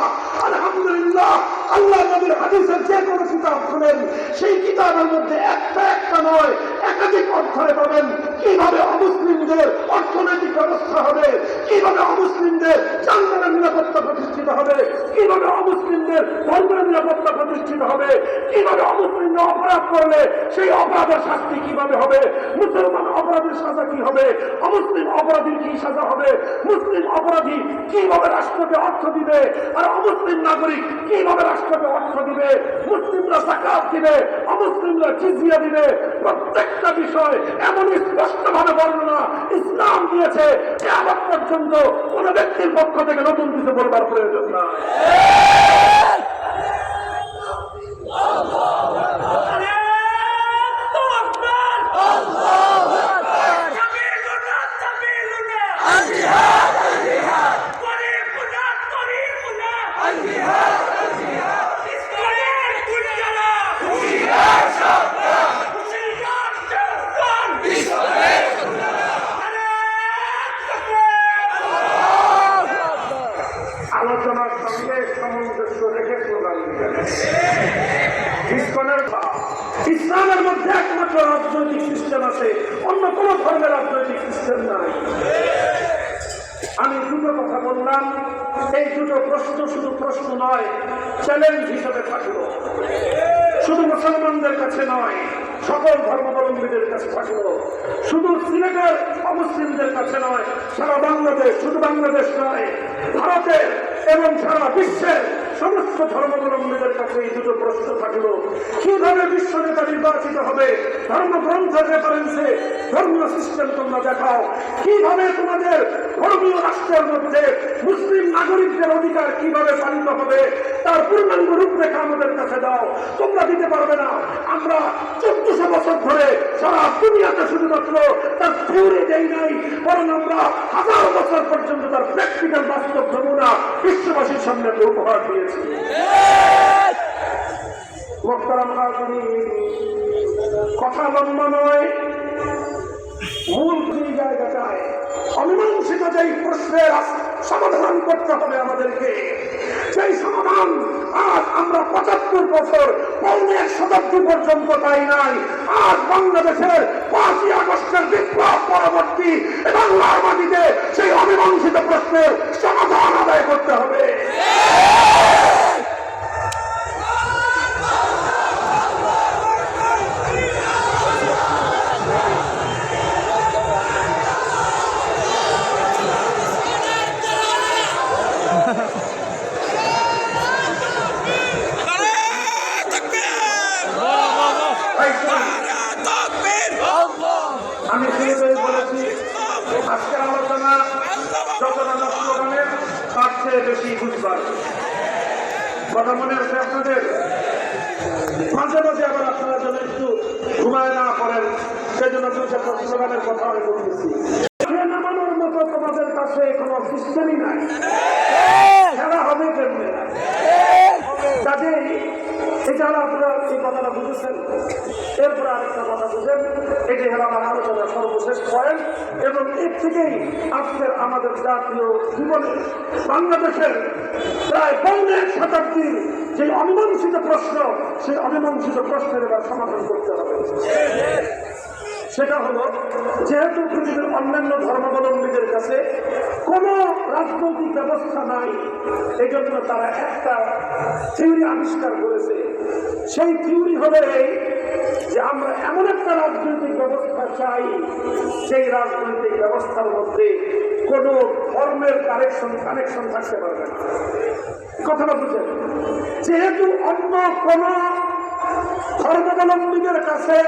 আলহামদুলিল্লাহ আল্লাহ নবীর হাদিসের যে কোনো কিতাব খুলেন সেই কিতাবের মধ্যে একটা নয় একাধিক অধ্যায় পাবেন কিভাবে অমুসলিমদের অর্থনৈতিক ব্যবস্থা হবে, কিভাবে অমুসলিমদের জানমালের নিরাপত্তা প্রতিষ্ঠিত হবে, কিভাবে অমুসলিমদের ধর্মের নিরাপত্তা প্রতিষ্ঠিত হবে, কিভাবে অমুসলিমরা অপরাধ করলে সেই অপরাধের শাস্তি কিভাবে হবে, মুসলমান অপরাধের সাজা কি হবে, অমুসলিম অপরাধীর কি সাজা হবে, মুসলিম অপরাধী কিভাবে রাষ্ট্রকে অর্থ দিবে, আর অমুসলিম নাগরিক কিভাবে রাষ্ট্রকে অর্থ দিবে, মুসলিমরা যাকাত দিবে, অমুসলিমরা জিজিয়া দিবে, প্রত্যেকটা বিষয় এমন স্পষ্টভাবে বর্ণনা ইসলাম দিয়েছে কিয়ামত পর্যন্ত কোন ব্যক্তির পক্ষ থেকে নতুন কিছু বলবার প্রয়োজন না। আলোচনার সঙ্গে সামঞ্জস্য রেখে স্লোগান দিবেন। ইসলামের মধ্যে একমাত্র রাজনৈতিক সিস্টেম আছে, অন্য কোন ধর্মের রাজনৈতিক সিস্টেম নাই। আমি দুটো কথা বললাম, এই দুটো প্রশ্ন শুধু প্রশ্ন নয়, চ্যালেঞ্জ হিসেবে থাকলো। শুধু মুসলমানদের কাছে নয়, সকল ধর্মাবলম্বীদের কাছে থাকলো। শুধু সিলেটের অমুসলিমদের কাছে নয়, সারা বাংলাদেশ, শুধু বাংলাদেশ নয়, ভারতের এবং সারা বিশ্বের সমস্ত ধর্মাবলম্বীদের কাছে এই দুটো প্রশ্ন থাকলো। কিভাবে বিশ্ব নেতা নির্বাচিত হবে, ধর্মগ্রন্থের রেফারেন্সে ধর্মীয় সিস্টেম তোমরা দেখাও। কিভাবে তোমাদের ধর্মীয় রাষ্ট্রের মধ্যে মুসলিম নাগরিকদের অধিকার কিভাবে পালিত হবে, তার পূর্ণাঙ্গ রূপরেখা আমাদের কাছে দাও। তোমরা দিতে পারবে না, আমরা 1400 বছর ধরে সারা দুনিয়াতে শুধুমাত্র তার থিওরি দেই নাই, বরং আমরা 1000 বছর পর্যন্ত তার প্র্যাকটিক্যাল বাস্তব নমুনা বিশ্ববাসীর সামনে উপহার দিয়েছি। কথা লম্বা নয়, মূল এই জায়গাটায় অমীমাংসিত যেই প্রশ্নের সমাধান করতে হবে আমাদেরকে, সেই সমাধান আজ আমরা 75 বছর পৌনে 1 শতাব্দী পর্যন্ত তাই নাই। আজ বাংলাদেশের 5ই আগস্টের বিপ্লব পরবর্তী বাংলার মাটিতে সেই অমীমাংসিত প্রশ্নের সমাধান আদায় করতে হবে। আমি শুরুতেই বলেছি, আজকের আলোচনা যতটা স্লোগানের তার চেয়ে বেশি বুঝবার। কথা মনে আছে আপনাদের? মাঝে মাঝে আবার আপনারা যেন একটু ঘুমায় না করেন, সেই জন্য স্লোগানের কথা আমি বলতেছি। নামানোর মতো তোমাদের কাছে কোনো সিস্টেমই নাই, খেলা হবে কেমনে? কাজেই এটা হলো আপনারা এই কথাটা বুঝেছেন। এরপরে আরেকটা কথা বুঝেন, এটি হলো আমার আলোচনার সর্বশেষ পয়েন্ট, এবং এর থেকেই আজকের আমাদের জাতীয় জীবনে বাংলাদেশের প্রায় পৌনে 1 শতাব্দীর যে অমীমাংসিত প্রশ্ন, সেই অমীমাংসিত প্রশ্নের এবার সমাধান করতে হবে। সেটা হলো, যেহেতু পৃথিবীর অন্যান্য ধর্মাবলম্বীদের কাছে কোনো রাজনৈতিক ব্যবস্থা নাই, এই জন্য তারা একটা থিওরি আবিষ্কার করেছে। সেই থিওরি হলো এই যে আমরা এমন একটা রাজনৈতিক ব্যবস্থা চাই, সেই রাজনৈতিক ব্যবস্থার মধ্যে কোনো ধর্মের কানেকশন থাকতে পারবে না। কথাটা বুঝেন, যেহেতু অন্য কোন ধর্মাবলম্বীদের কাছে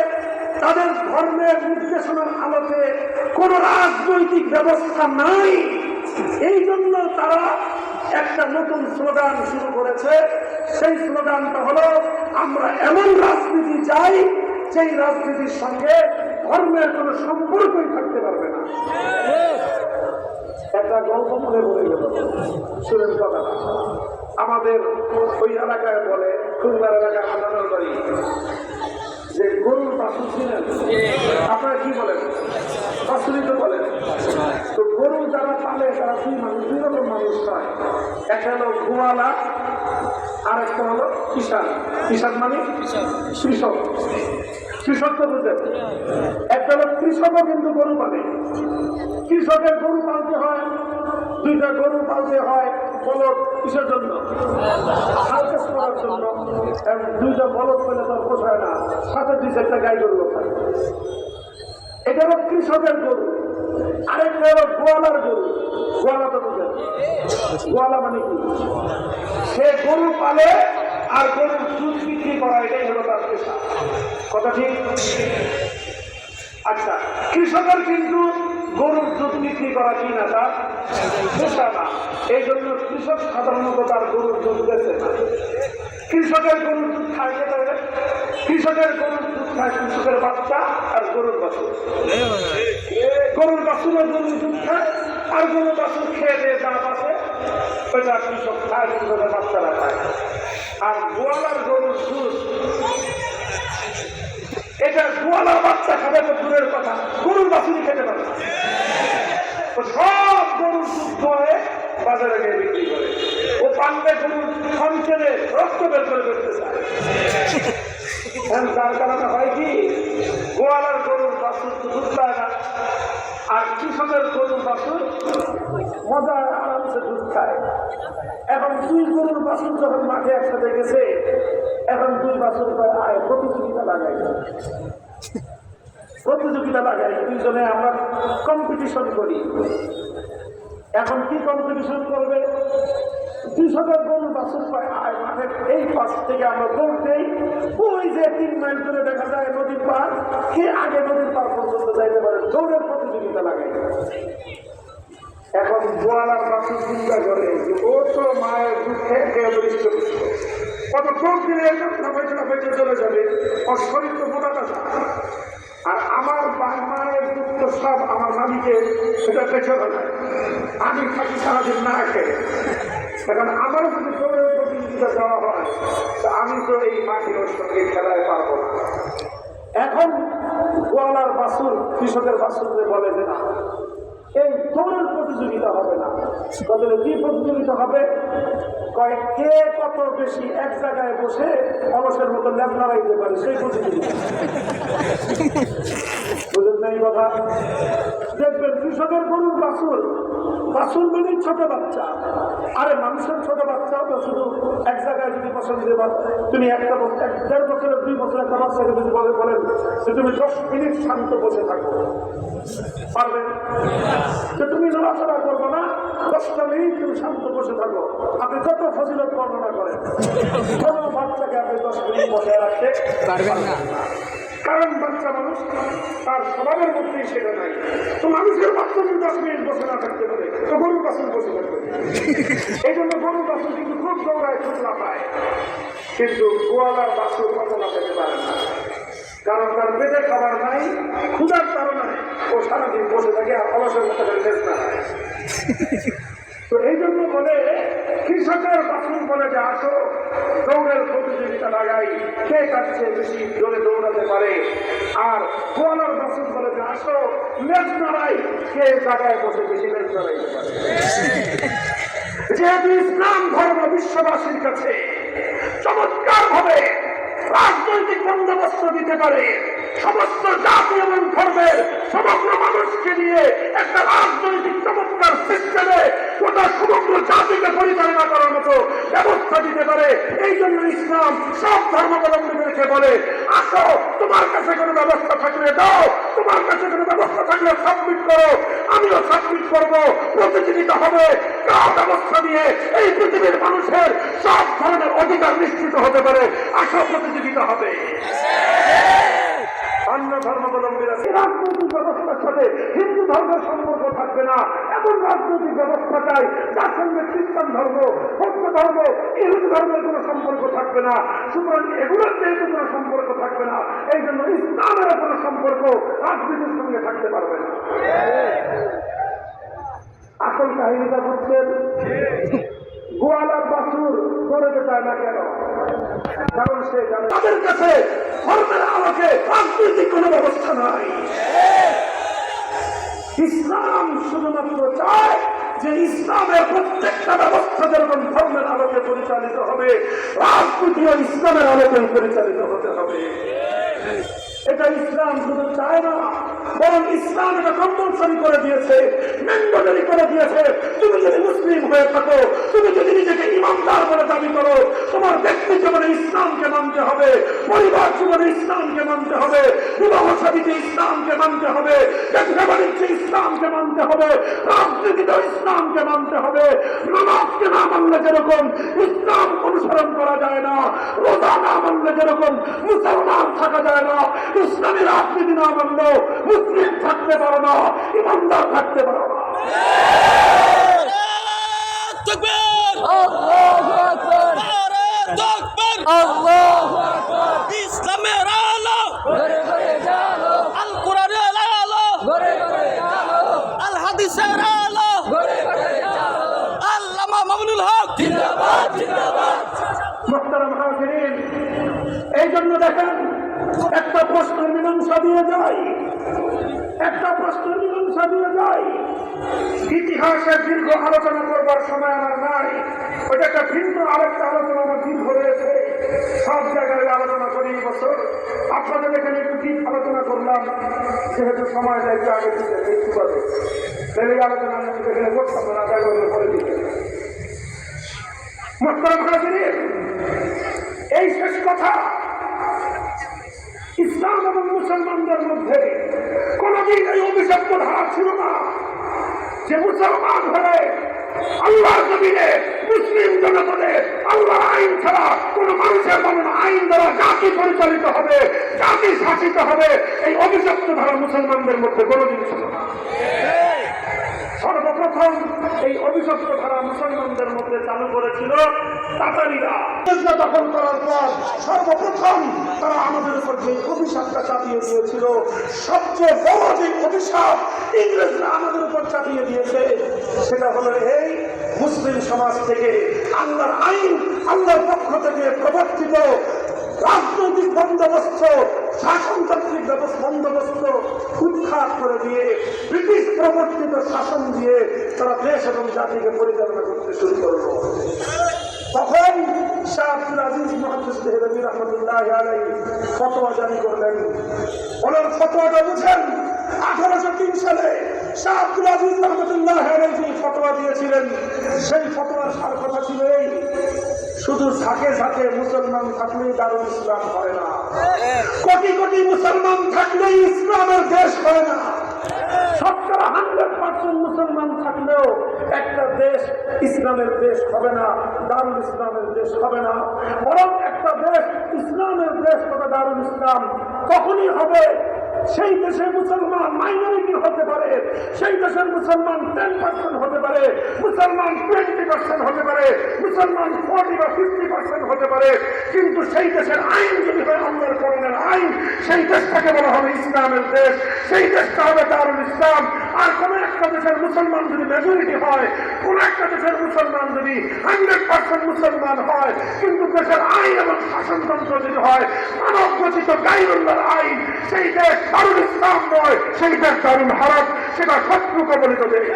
তাদের ধর্মের নির্দেশনার আলোকে কোন রাজনৈতিক ব্যবস্থা নাই, এই জন্য তারা একটা নতুন স্লোগান শুরু করেছে। সেই স্লোগানটা হলো, আমরা এমন রাজনীতি চাই সেই রাজনীতির সঙ্গে ধর্মের কোনো সম্পর্কই থাকতে পারবে না। একটা গল্প মনে পড়ে গেল, শুনেন কথাটা। আমাদের ওই এলাকায় বলে, খুলনার এলাকায় আমার বাড়ি, যে গরুর বাছুর ছিলেন, আপনারা কি বলেন? বাছুরই তো বলেন। তো গরু যারা পালে তারা দুই রকম মানুষ হয়। একটা হলো গোয়ালা, আর একটা হলো কিষান। কিষান মানে কৃষক। কৃষক তো বুঝেন, একটা লোক কৃষকও কিন্তু গরু পালে। কৃষকের গরু পালতে হয়, দুইটা গরু পালতে হয় বলদ কিসের জন্য? সার্কাস করার জন্য। দুইটা বলদ পেলে তো পোষায় না, সাথে দুই চারটা গাই গরু পায়। এটা হলো কৃষকের গরু। আরেকটা হলো গোয়ালার গরু। গোয়ালা তো বুঝেন, গোয়ালা মানে কি? সে গরু পালে আর গরুর দুধ বিক্রি করা, এটাই হলো তার পেশা। কথা ঠিক? আচ্ছা, কৃষকের কিন্তু গরুর দুধ বিক্রি করা কি না তার পেশা না। এই জন্য কৃষক সাধারণত তার গরুর দুধ বেচে না। কৃষকের গরুর দুধ খায় কে? কৃষকের গরুর দুধ খায় কৃষকের বাচ্চা আর গরুর বাছুর। গরুর বাছুরের গরুর দুধ খায়, আর গরুর বাছুর খেয়ে দিয়ে যা বাঁচে ওইটা কৃষক খায়, কৃষকের বাচ্চারা খায়। আর গোয়ালার গরুর দুধ, এটা গোয়ালার বাচ্চা খাবে তো দূরের কথা, গরুর বাছুরই খেতে পারে। সব গরুর দুধ ধোয়ে বাজারে গিয়ে বিক্রি করে। ও পান্ডে গরুর ক্ষণ কেনে রক্ত বের করে ফেলতে চায়। যার কারণে হয় কি, গোয়ালার গরুর বাছুর দুধ পায় না, আর কৃষকের গরুর বাছুর মজা আরামসে দুধ খায়। এখন দুই গরুর বাছুর যখন মাঠে একসাথে গেছে, এখন দুই বাছুর আয় প্রতিযোগিতা লাগাই, দুইজনে আমরা কম্পিটিশন করি। এখন কি কম্পিটিশন করবে? কৃষকের গরুর বাছুর পায় আয় মাঠের এই পাশ থেকে আমরা দৌড় দেই, ওই যে 3 মাইল করে দেখা যায় নদীর পার, কে আগে নদীর পার পর্যন্ত যাইতে পারে, দৌড়ের প্রতিযোগিতা লাগাই। এখন গোয়ালার বাছুর চিন্তা করে যে ও তো মায়ের দুধ খেয়ে বৃষ্টি কত দৌড় দিলে লাফাইতে চলে যাবে, ওর শরীর তো মোটা তাজা। আর আমার মায়ের দুধ তো সব আমার নানিকে সেটা পেছে ফেলায়, আমি থাকি সারাদিন না খেয়ে। এখন আমারও যদি দৌড়ের প্রতিযোগিতা দেওয়া হয়, তা আমি তো এই মাটির সঙ্গে খেলায় পারবো না। এখন গোয়ালার বাছুর কৃষকের বাছুরকে বলে যে না, এই দৌড়ের প্রতিযোগিতা হবে না। তাহলে কি প্রতিযোগিতা হবে? কয় কে কত বেশি এক জায়গায় বসে অলসের মতো ল্যাপ নাড়াইতে পারে, সেই প্রতিযোগিতা। বুঝলেন না এই কথা? দেখবেন কৃষকের গরুর বাছুর, বাছুর মানে ছোট বাচ্চা। আরে মানুষের ছোট বাচ্চাও তো শুধু এক জায়গায় যদি পছন্দ তুমি একটা 1.5 বছরের 2 বছরের একটা বাচ্চাকে যদি বলেন যে তুমি 10 মিনিট শান্ত বসে থাকো, পারবেন? যে তুমি নড়াচড়া করবো না, 10টা মিনিট তুমি শান্ত বসে থাকো, আপনি যত ফজিলত বর্ণনা করেন, কোনো বাচ্চাকে আপনি 10 মিনিট বসে রাখতে পারবেন না। কারণ বাচ্চা মানুষ, তার স্বভাবের মধ্যেই সেটা নাই। তো মানুষের বাচ্চা যদি 10 মিনিট বসে না থাকতে পারে, তো গরুর বাছুর বসে থাকবে। এই জন্য গরুর বাছুর কিন্তু খুব দৌড়ায়, খুব লাফায়, কিন্তু গোয়ালার বাছুর কত লাফাতে পারে না। কারণ তার পেটে খাবার নাই, ক্ষুধার কারণে ও সারাদিন বসে থাকে আর অলসের মতো লেজ না। তো এই জন্য বলে কৃষকের বাছুর বলে যে আসো দৌড়ের প্রতিযোগিতা লাগাই, কে কার চেয়ে বেশি জোরে দৌড়াতে পারে। আর গোয়ালার বাছুর বলে যে আসো লেজ নাড়াই, কে জায়গায় বসে বেশি লেজ নাড়াইতে পারে। যেহেতু ইসলাম ধর্ম বিশ্ববাসীর কাছে চমৎকার ভাবে রাজনৈতিক বন্দোবস্ত দিতে পারে, সমস্ত জাতি এবং ধর্মের সমগ্র মানুষকে নিয়ে একটা রাজনৈতিক চমৎকার সিস্টেমে গোটা সমগ্র জাতিকে পরিচালনা করার মতো ব্যবস্থা দিতে পারে, এই জন্য ইসলাম সব ধর্মাবলম্বীদেরকে বলে আসো, তোমার কাছে কোনো ব্যবস্থা থাকলে দাও, তোমার কাছে কোনো ব্যবস্থা থাকলে সাবমিট করো, আমিও সাবমিট করবো, প্রতিযোগিতা হবে, কার ব্যবস্থা দিয়ে এই পৃথিবীর মানুষের সব ধরনের অধিকার নিশ্চিত হতে পারে। আসো প্রতিযোগিতা হবে। অন্য ধর্মাবলম্বীরা রাজনৈতিক ব্যবস্থার সাথে হিন্দু ধর্মের সম্পর্ক থাকবে না, এমন রাজনৈতিক ব্যবস্থা চাই যার সঙ্গে খ্রিস্টান ধর্ম, বৌদ্ধ ধর্ম, ইহুদি ধর্মের কোনো সম্পর্ক থাকবে না। সুতরাং এগুলোর যেহেতু কোনো সম্পর্ক থাকবে না, এই জন্য ইসলামের কোনো সম্পর্ক রাজনীতির সঙ্গে থাকতে পারবে না। আসল কাহিনীটা বুঝছেন? গোয়ালার বাছুর দৌড়াতে চায় না কেন? কারণ সে জানে তাদের কাছে ধর্মের আলোকে রাজনৈতিক কোনো ব্যবস্থা নাই। ইসলাম শুধুমাত্র চায় যে ইসলামের প্রত্যেকটা ব্যবস্থা যেরকম ধর্মের আলোকে পরিচালিত হবে, রাজনীতিও ইসলামের আলোকে পরিচালিত হতে হবে। এটা ইসলাম শুধু চায় না, বরং ইসলাম এটা কম্পালসরি করে দিয়েছে, ম্যান্ডেটরি করে দিয়েছে। তুমি যদি মুসলিম হয়ে থাকো, তুমি যদি নিজেকে ইমানদার বলে দাবি করো, তোমার ব্যক্তি জীবনে ইসলামকে মানতে হবে, পরিবার জীবনে ইসলামকে মানতে হবে, বিবাহ সাথীতে ইসলামকে মানতে হবে, ব্যবসা বাণিজ্যে ইসলামকে মানতে হবে, রাজনীতিতে ইসলামকে মানতে হবে। নামাজকে না মানলে যেরকম ইসলাম অনুসরণ করা যায় না, রোজা না মানলে যেরকম মুসলমান থাকা যায় না, ইসলামী রাজনীতি না মানলেও মুসলিম থাকতে পারো না, ইমানদার থাকতে পারো না। ইসলামের আলো আল কোরআনের আলো আল হাদিসের আলো আল্লামা মামুনুল হক জিন্দাবাদ জিন্দাবাদ। মুহতারাম হাজিরিন, এই জন্য দেখেন একটা প্রশ্নের মীমাংসা দিয়ে যায়, ইতিহাসের দীর্ঘ আলোচনা করবার সময় আমার নাই, ওটা একটা ভিন্ন আরেকটা আলোচনা আমার দীর্ঘ রয়েছে, সব জায়গায় আলোচনা করি। এই বছর আপনাদের এখানে একটু ঠিক আলোচনা করলাম, যেহেতু সময় যাইতে আগে দিতে একটু করে সেই আলোচনা আমি এখানে করতাম না, করে দিতে। মুহতারাম হাজিরিন, এই শেষ কথা, ইসলাম এবং মুসলমানদের মধ্যে কোনদিন এই অভিশপ্ত ধারা ছিল না যে মুসলমান হলে আল্লাহর জমিনে মুসলিম জনপদে আল্লাহর আইন ছাড়া কোন মানুষের বানানো আইন দ্বারা জাতি পরিচালিত হবে, জাতি শাসিত হবে। এই অভিশপ্ত ধারা মুসলমানদের মধ্যে কোনদিন ছিল না। সর্বপ্রথম এই অভিশপ্ত ধারা মুসলমানদের মধ্যে চালু করেছিল তাতারিরা। দখল করার পর সর্বপ্রথম তারা আমাদের উপর যে অভিশাপটা চাপিয়ে দিয়েছিল, সবচেয়ে বড় যে অভিশাপ ইংরেজরা আমাদের উপর চাপিয়ে দিয়েছে, সেটা হলো এই মুসলিম সমাজ থেকে আল্লাহর আইন, আল্লাহর পক্ষ থেকে প্রবর্তিত রাজনৈতিক বন্দোবস্ত, শাসনতান্ত্রিক বন্দোবস্ত উৎখাত করে দিয়ে ব্রিটিশ প্রবর্তিত শাসন দিয়ে তারা দেশ এবং জাতিকে পরিচালনা করতে শুরু করল। তখন শাহ আব্দুল আজিজ মুহাদ্দিস দেহলভী রাহমাতুল্লাহি আলাইহি ফতোয়া জারি করলেন। ওনার ফতোয়াটা বুঝেন, 1803 সালে শাহ আব্দুল আজিজ রাহমাতুল্লাহি আলাইহি ফতোয়া দিয়েছিলেন। সেই ফতোয়ার সার কথা ছিল এই, শুধু ঝাঁকে ঝাঁকে মুসলমান থাকলেই দারুল ইসলাম হয় না, কোটি কোটি মুসলমান থাকলেই ইসলামের দেশ হয় না। শতকরা 100% মুসলমান থাকলেও একটা দেশ ইসলামের দেশ হবে না, দারুল ইসলামের দেশ হবে না। বরং একটা দেশ ইসলামের দেশ তথা দারুল ইসলাম তখনই হবে সেই দেশে মুসলমান মাইনরিটি হতে পারে, সেই দেশের মুসলমান 10% হতে পারে, মুসলমান 20% হতে পারে, মুসলমান 40 বা 50% হতে পারে, কিন্তু সেই দেশের আইন যদি হয় আল্লাহর কোরআনের আইন, সেই দেশটাকে বলা হবে ইসলামের দেশ, সেই দেশটা হবে দারুল ইসলাম। আর কোন একটা দেশের মুসলমান যদি মেজরিটি হয়, কোন একটা দেশের মুসলমান যদি 100% মুসলমান হয়, কিন্তু দেশের আইন এবং শাসনতন্ত্র যদি হয় মানব রচিত গায়রুল্লাহর আইন, সেই দেশ দারুল ইসলাম নয়, সেই দেশ দারুল হারাম, সেটা শত্রু কবলিত দেশ।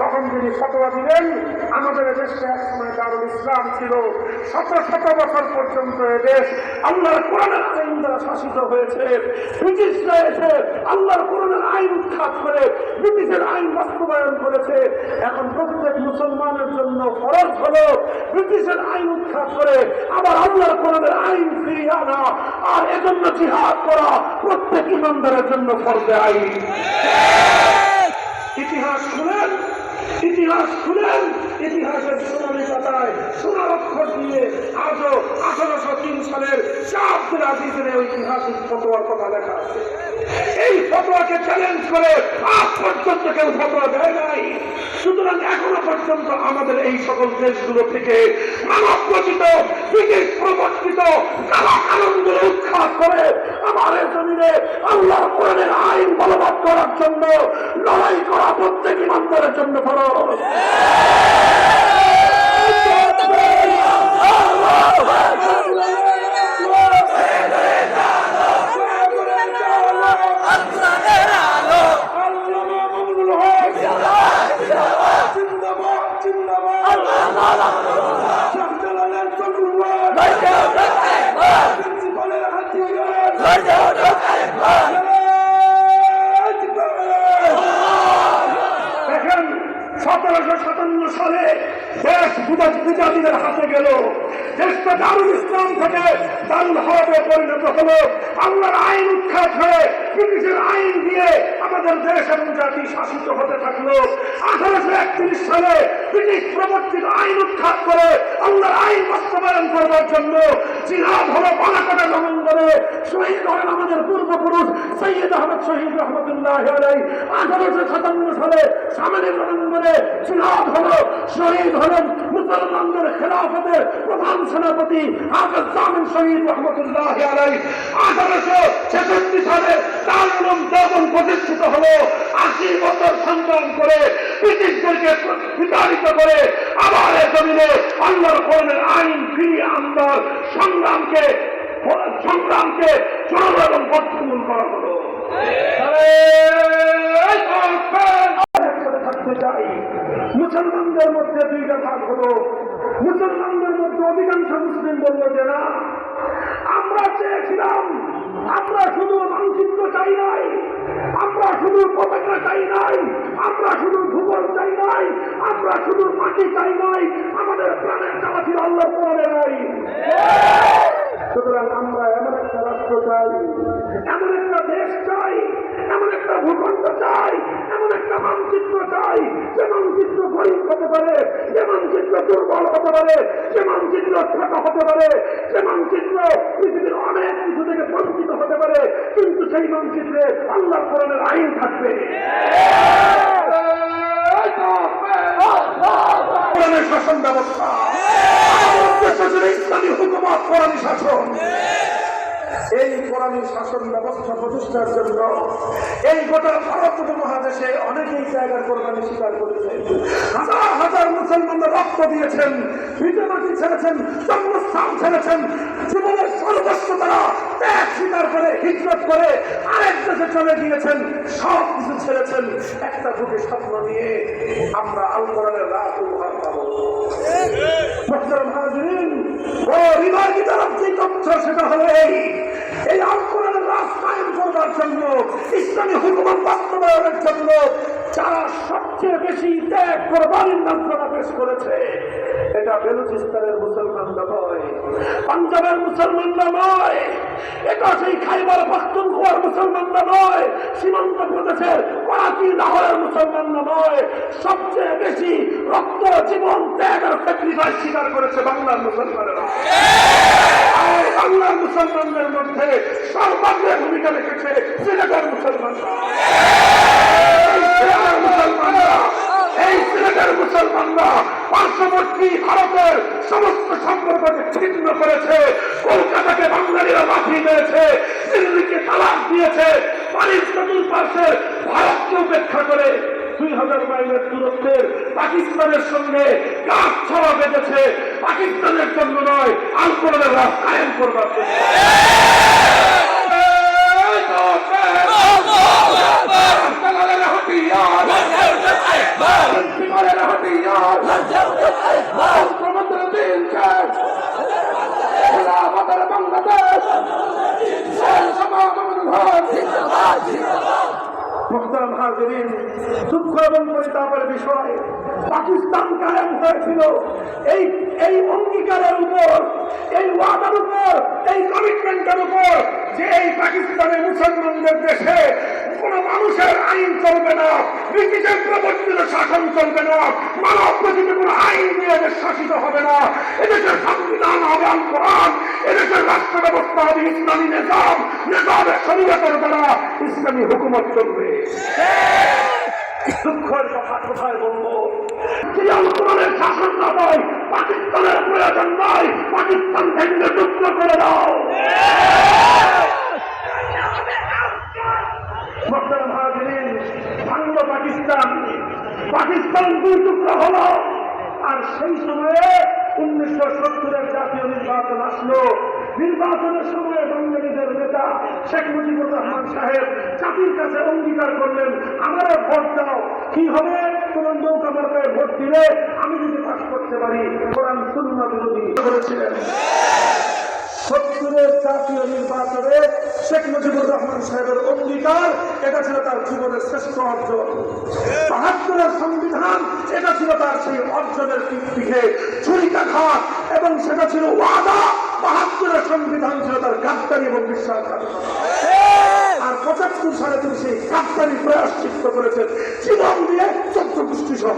তখন তিনি ফতোয়া দিলেন, আমাদের দেশে একসময় দারুল ইসলাম ছিল, শত শত বছর পর্যন্ত এদেশ আল্লাহর কোরআনের আইন দ্বারা শাসিত হয়েছে। ব্রিটিশরা এসে আল্লাহর কোরআনের আইন উৎখাত করে ব্রিটিশের আইন বাস্তবায়ন করেছে। এখন প্রত্যেক মুসলমানের জন্য ফরজ হলো ব্রিটিশের আইন উৎখাত করে আবার আল্লাহর কোরআনের আইন ফিরিয়ে আনা, আর এজন্য জিহাদ করা প্রত্যেক ইমানদারের জন্য ফরজে আইন। ইতিহাস খুলেন, ইতিহাসের সোনালী পাতায় সোনার অক্ষর দিয়ে আজও 1803 সালের শাহ আব্দুল আজিজের ঐতিহাসিক ফতোয়ার কথা লেখা আছে। এই ফতোয়াকে চ্যালেঞ্জ করে আজ পর্যন্ত কেউ ফতোয়া দেয় নাই। সুতরাং এখনো পর্যন্ত আমাদের এই সকল দেশগুলো থেকে মানব রচিত ব্রিটিশ প্রবর্তিত কালা কানুনগুলো উৎখাত করে আমার জমিনে আল্লাহর কোরআনের আইন বলবৎ করার জন্য লড়াই করা প্রত্যেক ইমানদারের জন্য ফরজ। ব্রিটিশদের হাতে গেল, দেশটা দারুল ইসলাম থেকে দারুল হরবে পরিণত হলো। আল্লাহর আইন উৎখাত হয়ে ব্রিটিশের আইন দিয়ে আমাদের দেশ এবং জাতি শাসিত হতে থাকলো। 1831 সালে ব্রিটিশ প্রবর্তিত আইন উৎখাত করে আল্লাহর আইন বাস্তবায়ন করবার জন্য জিহাদ হলো বালাকোটের রণাঙ্গনে। শহীদ হলেন আমাদের পূর্বপুরুষ সৈয়দ আহমদ শহীদ রহমতুল্লাহ আলাইহি। 1857 সালে সামনের রণাঙ্গনে জিহাদ হলো, শহীদ হলেন মুসলমানদের খেলাফতের প্রধান সেনাপতি হাফেজ জামিল শহীদ রহমতুল্লাহ আলাইহি। 1866 সালে দারুল উলুম দেওবন্দ প্রতিষ্ঠিত হলো। 80 বছর সংগ্রাম করে ব্রিটিশদেরকে বিতাড়িত করে আবার এ জমিনে আল্লাহর কোরআনের আইন ফিরিয়ে আনবার সংগ্রামকে চূড়ান্ত এবং বর্তমান করা হলো। থাকতে চাই। মুসলমানদের মধ্যে দুইটা ভাগ হলো। মুসলমানদের মধ্যে অধিকাংশ মুসলিম বলল যে না, আমরা চেয়েছিলাম, আমরা শুধু মানচিত্র চাই নাই, আমরা শুধু পতাকা চাই নাই, আমরা শুধু ভূগোল চাই নাই, আমরা শুধু মাটি চাই নাই, আমাদের প্রাণের চাওয়া ছিল আল্লাহর কোরআনের আইন। সুতরাং আমরা এমন একটা রাষ্ট্র চাই, এমন একটা দেশ চাই, এমন একটা ভূখণ্ড চাই, এমন একটা মানচিত্র চাই যে মানচিত্র গরিব হতে পারে, যে মানচিত্র দুর্বল হতে পারে, যে মানচিত্র ছোট হতে পারে, যে মানচিত্র পৃথিবীর অনেক কিছু থেকে বঞ্চিত হতে পারে, কিন্তু সেই মানচিত্রে আল্লাহর কোরআনের আইন থাকবে। কোরআনের শাসন ব্যবস্থা, ইসলামী হুকুমত, কোরআনী শাসন। এই কোরআনী শাসন ব্যবস্থা প্রতিষ্ঠার জন্য এই গোটা ভারত উপমহাদেশে অনেকেই জায়গার কোরবানি স্বীকার করেছে। হাজার হাজার মুসলমানরা রক্ত দিয়েছেন, ভিটামাটি ছেড়েছেন, জন্মস্থান ছেড়েছেন, জীবনের সর্বস্ব তারা ত্যাগ স্বীকার করে হিজরত করে আরেক দেশে চলে গিয়েছেন, সব কিছু ছেড়েছেন একটা বুকে স্বপ্ন নিয়ে আমরা আল কোরআনের রাত উপহার পাবো। মুহতারাম হাজিরিন, ও হৃদয় বিদারক যে তথ্য সেটা হলো এই আল কোরআনের রাত কায়েম করবার জন্য, ইসলামী হুকুমত বাস্তবায়নের জন্য যারা সবচেয়ে বেশি ত্যাগ কোরবানির যন্ত্রণা পেশ করেছে, এটা বেলুচিস্তানের মুসলমানরা নয়, পাঞ্জাবের মুসলমানরা নয়, এটা সেই খাইবার পাখতুনখোয়ার মুসলমানরা নয়, সীমান্ত প্রদেশের করাচি লাহোরের মুসলমানরা নয়, সবচেয়ে বেশি রক্ত জীবন ত্যাগ আর স্যাক্রিফাইস স্বীকার করেছে বাংলার মুসলমানেরা। বাংলার মুসলমানদের মধ্যে সর্বাগ্রে ভূমিকা রেখেছে সিলেটের মুসলমানরা। এই সিলেটের মুসলমানরা পার্শ্ববর্তী ভারতের সমস্ত সম্পর্ককে ছিন্ন করেছে, কলকাতাকে বাঙালিরা মাফিয়ে দিয়েছে, দিল্লিকে তালাক দিয়েছে, পানির চতুর্পাশে ভারতকে উপেক্ষা করে 2000 মাইলের দূরত্বের পাকিস্তানের সঙ্গে কাজ ছড়া বেঁধেছে, পাকিস্তানের জন্য নয়, আল কোরআনের রাত কায়েম করবার জন্য। মুহতারাম হাজিরিন, দুঃখ এবং পরিতাপের বিষয়, পাকিস্তান কায়েম হয়েছিল এই অঙ্গীকারের উপর, এই ওয়াদার উপর, এই কমিটমেন্টের উপর যে এই পাকিস্তানে মুসলমানদের দেশে কোন মানুষের আইন চলবে না, ব্রিটিশের প্রবর্তিত শাসন চলবে না, মানব প্রকৃত কোন আইন দিয়ে এদের শাসিত হবে না, এদেশের সংবিধান হবে আল কোরআন, এদেশের রাষ্ট্র ব্যবস্থা হবে ইসলামী নিজাম, নিজামের শরীয়তের দ্বারা ইসলামী হুকুমত চলবে। দুঃখের কথা কোথায় বলবো, যে আল কোরআনের শাসন না হয় পাকিস্তানের প্রয়োজন নয়, পাকিস্তান ভেঙে টুকরো করে দাও। মুহতারাম হাজিরিন, ভাঙল পাকিস্তান, পাকিস্তান দুই টুকরা হলো। আর সেই সময়ে 1970-এর জাতীয় নির্বাচন আসলো। নির্বাচনের সময় বাংলাদেশের নেতা শেখ মুজিবুর রহমান সাহেব জাতির কাছে অঙ্গীকার করলেন, আমারও ভোট দাও, কি হবে তোমার নৌকা মার্কায় ভোট দিলে আমি যদি পাস করতে পারি। কোরআন সুন্নাহ বিরোধী করেছিলেন। সত্তরের জাতীয় নির্বাচনে শেখ মুজিবুর রহমান সাহেবের অঙ্গীকার, এটা ছিল তার জীবনের শ্রেষ্ঠ অর্জন। ৭২-এর সংবিধান, এটা ছিল তার সেই অর্জনের দিকে ছুরিকাঘাত, এবং সেটা ছিল ওয়াদা। ৭২-এর সংবিধান ছিল তার গাদ্দারি এবং বিশ্বাসঘাতকতা। আর ৭৫ সালে তিনি সেই গাদ্দারি প্রায়শ্চিত্ত করেছেন জীবন দিয়ে, ১৪ গোষ্ঠী সহ।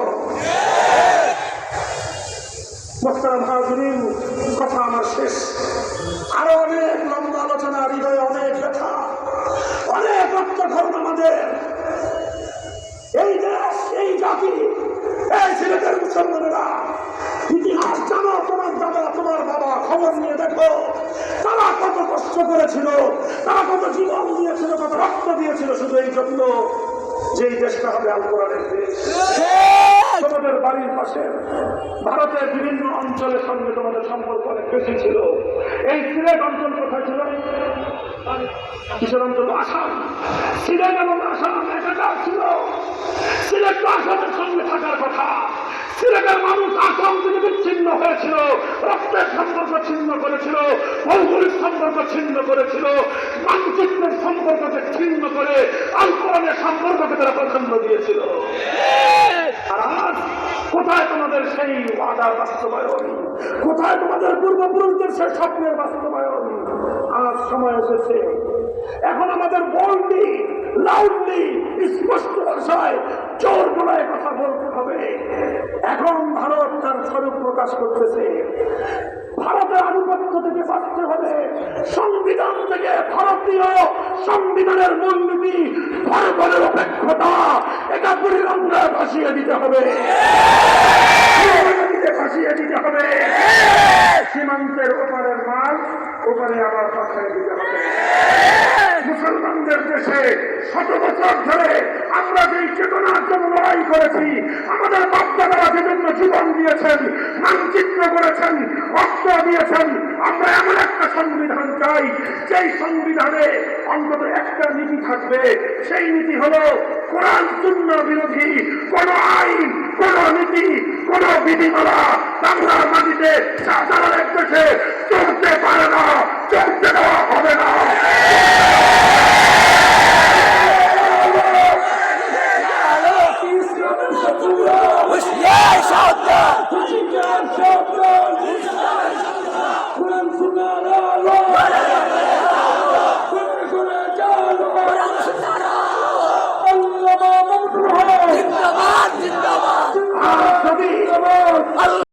মোহতারাম হাজিরিন, কথা আমার শেষ। আরো অনেক লম্বা আলোচনা, হৃদয়ে অনেক ব্যথা, অনেক রক্তক্ষরণ আমাদের। এই দেশ, এই জাতি, এই সিলেটের মুসলমানেরা ইতিহাস জানো। তোমার দাদা, তোমার বাবা, খবর নিয়ে দেখো তারা কত কষ্ট করেছিল, তারা কত জীবন দিয়েছিল, কত রক্ত দিয়েছিল শুধু এই জন্য যে এই দেশটা হবে আল কোরআনের দেশ। তোমাদের বাড়ির পাশে ভারতের বিভিন্ন অঞ্চলের সঙ্গে তোমাদের সম্পর্ক অনেক বেশি ছিল। এই সিলেট অঞ্চল কোথায় ছিল? কিশোর অঞ্চল, আসাম। সিলেট এবং আসাম একাকার ছিল। সিলেট তো আসামের সঙ্গে থাকার কথা। সিলেটের মানুষ আসাম থেকে বিচ্ছিন্ন হয়েছিল, রক্তের সম্পর্ক ছিন্ন করেছিল, ভৌগোলিক সম্পর্ক ছিন্ন করেছিল, মানচিত্রের সম্পর্ককে ছিন্ন করে আল কোরআনের সম্পর্ককে তারা প্রাধান্য দিয়েছিল। আর আজ কোথায় তোমাদের সেই ওয়াদার বাস্তবায়ন? কোথায় তোমাদের পূর্বপুরুষদের সেই স্বপ্নের বাস্তবায়ন? আজ সময় এসেছে, এখন আমাদের বললি, লাউডলি, স্পষ্ট ভাষায়, জোর গলায় কথা বলতে হবে। এখন ভারত তার স্বরূপ প্রকাশ করতেছে। ভারতের আধিপত্য থেকে বাঁচতে হবে, সংবিধান থেকে, ভারতীয় সংবিধানের মূলনীতি, ভারতের নিরপেক্ষতা, এটা পরিরঙ্গায় ভাসিয়ে দিতে হবে, ভাসিয়ে দিতে হবে। সীমান্তের ওপারের মাল ওপারে আবার পাঠায় দিতে হবে। মুসলমানদের দেশে ১০০ বছর ধরে আমরা যেই চেতনার জন্য লড়াই করেছি, আমাদের বাপ-দাদারা যেজন্য জীবন দিয়েছেন, মানচিত্র করেছেন, রক্ত দিয়েছেন, আমরা এমন একটা সংবিধান চাই যেই সংবিধানে অন্তত একটা নীতি থাকবে। সেই নীতি হলো কোরআন সুন্নাহ বিরোধী কোন আইন, কোন নীতি, কোন বিধিমালা বাংলার মাটিতে শাহজালালের দেশে চলতে পারে না, চলতে দেওয়া হবে না।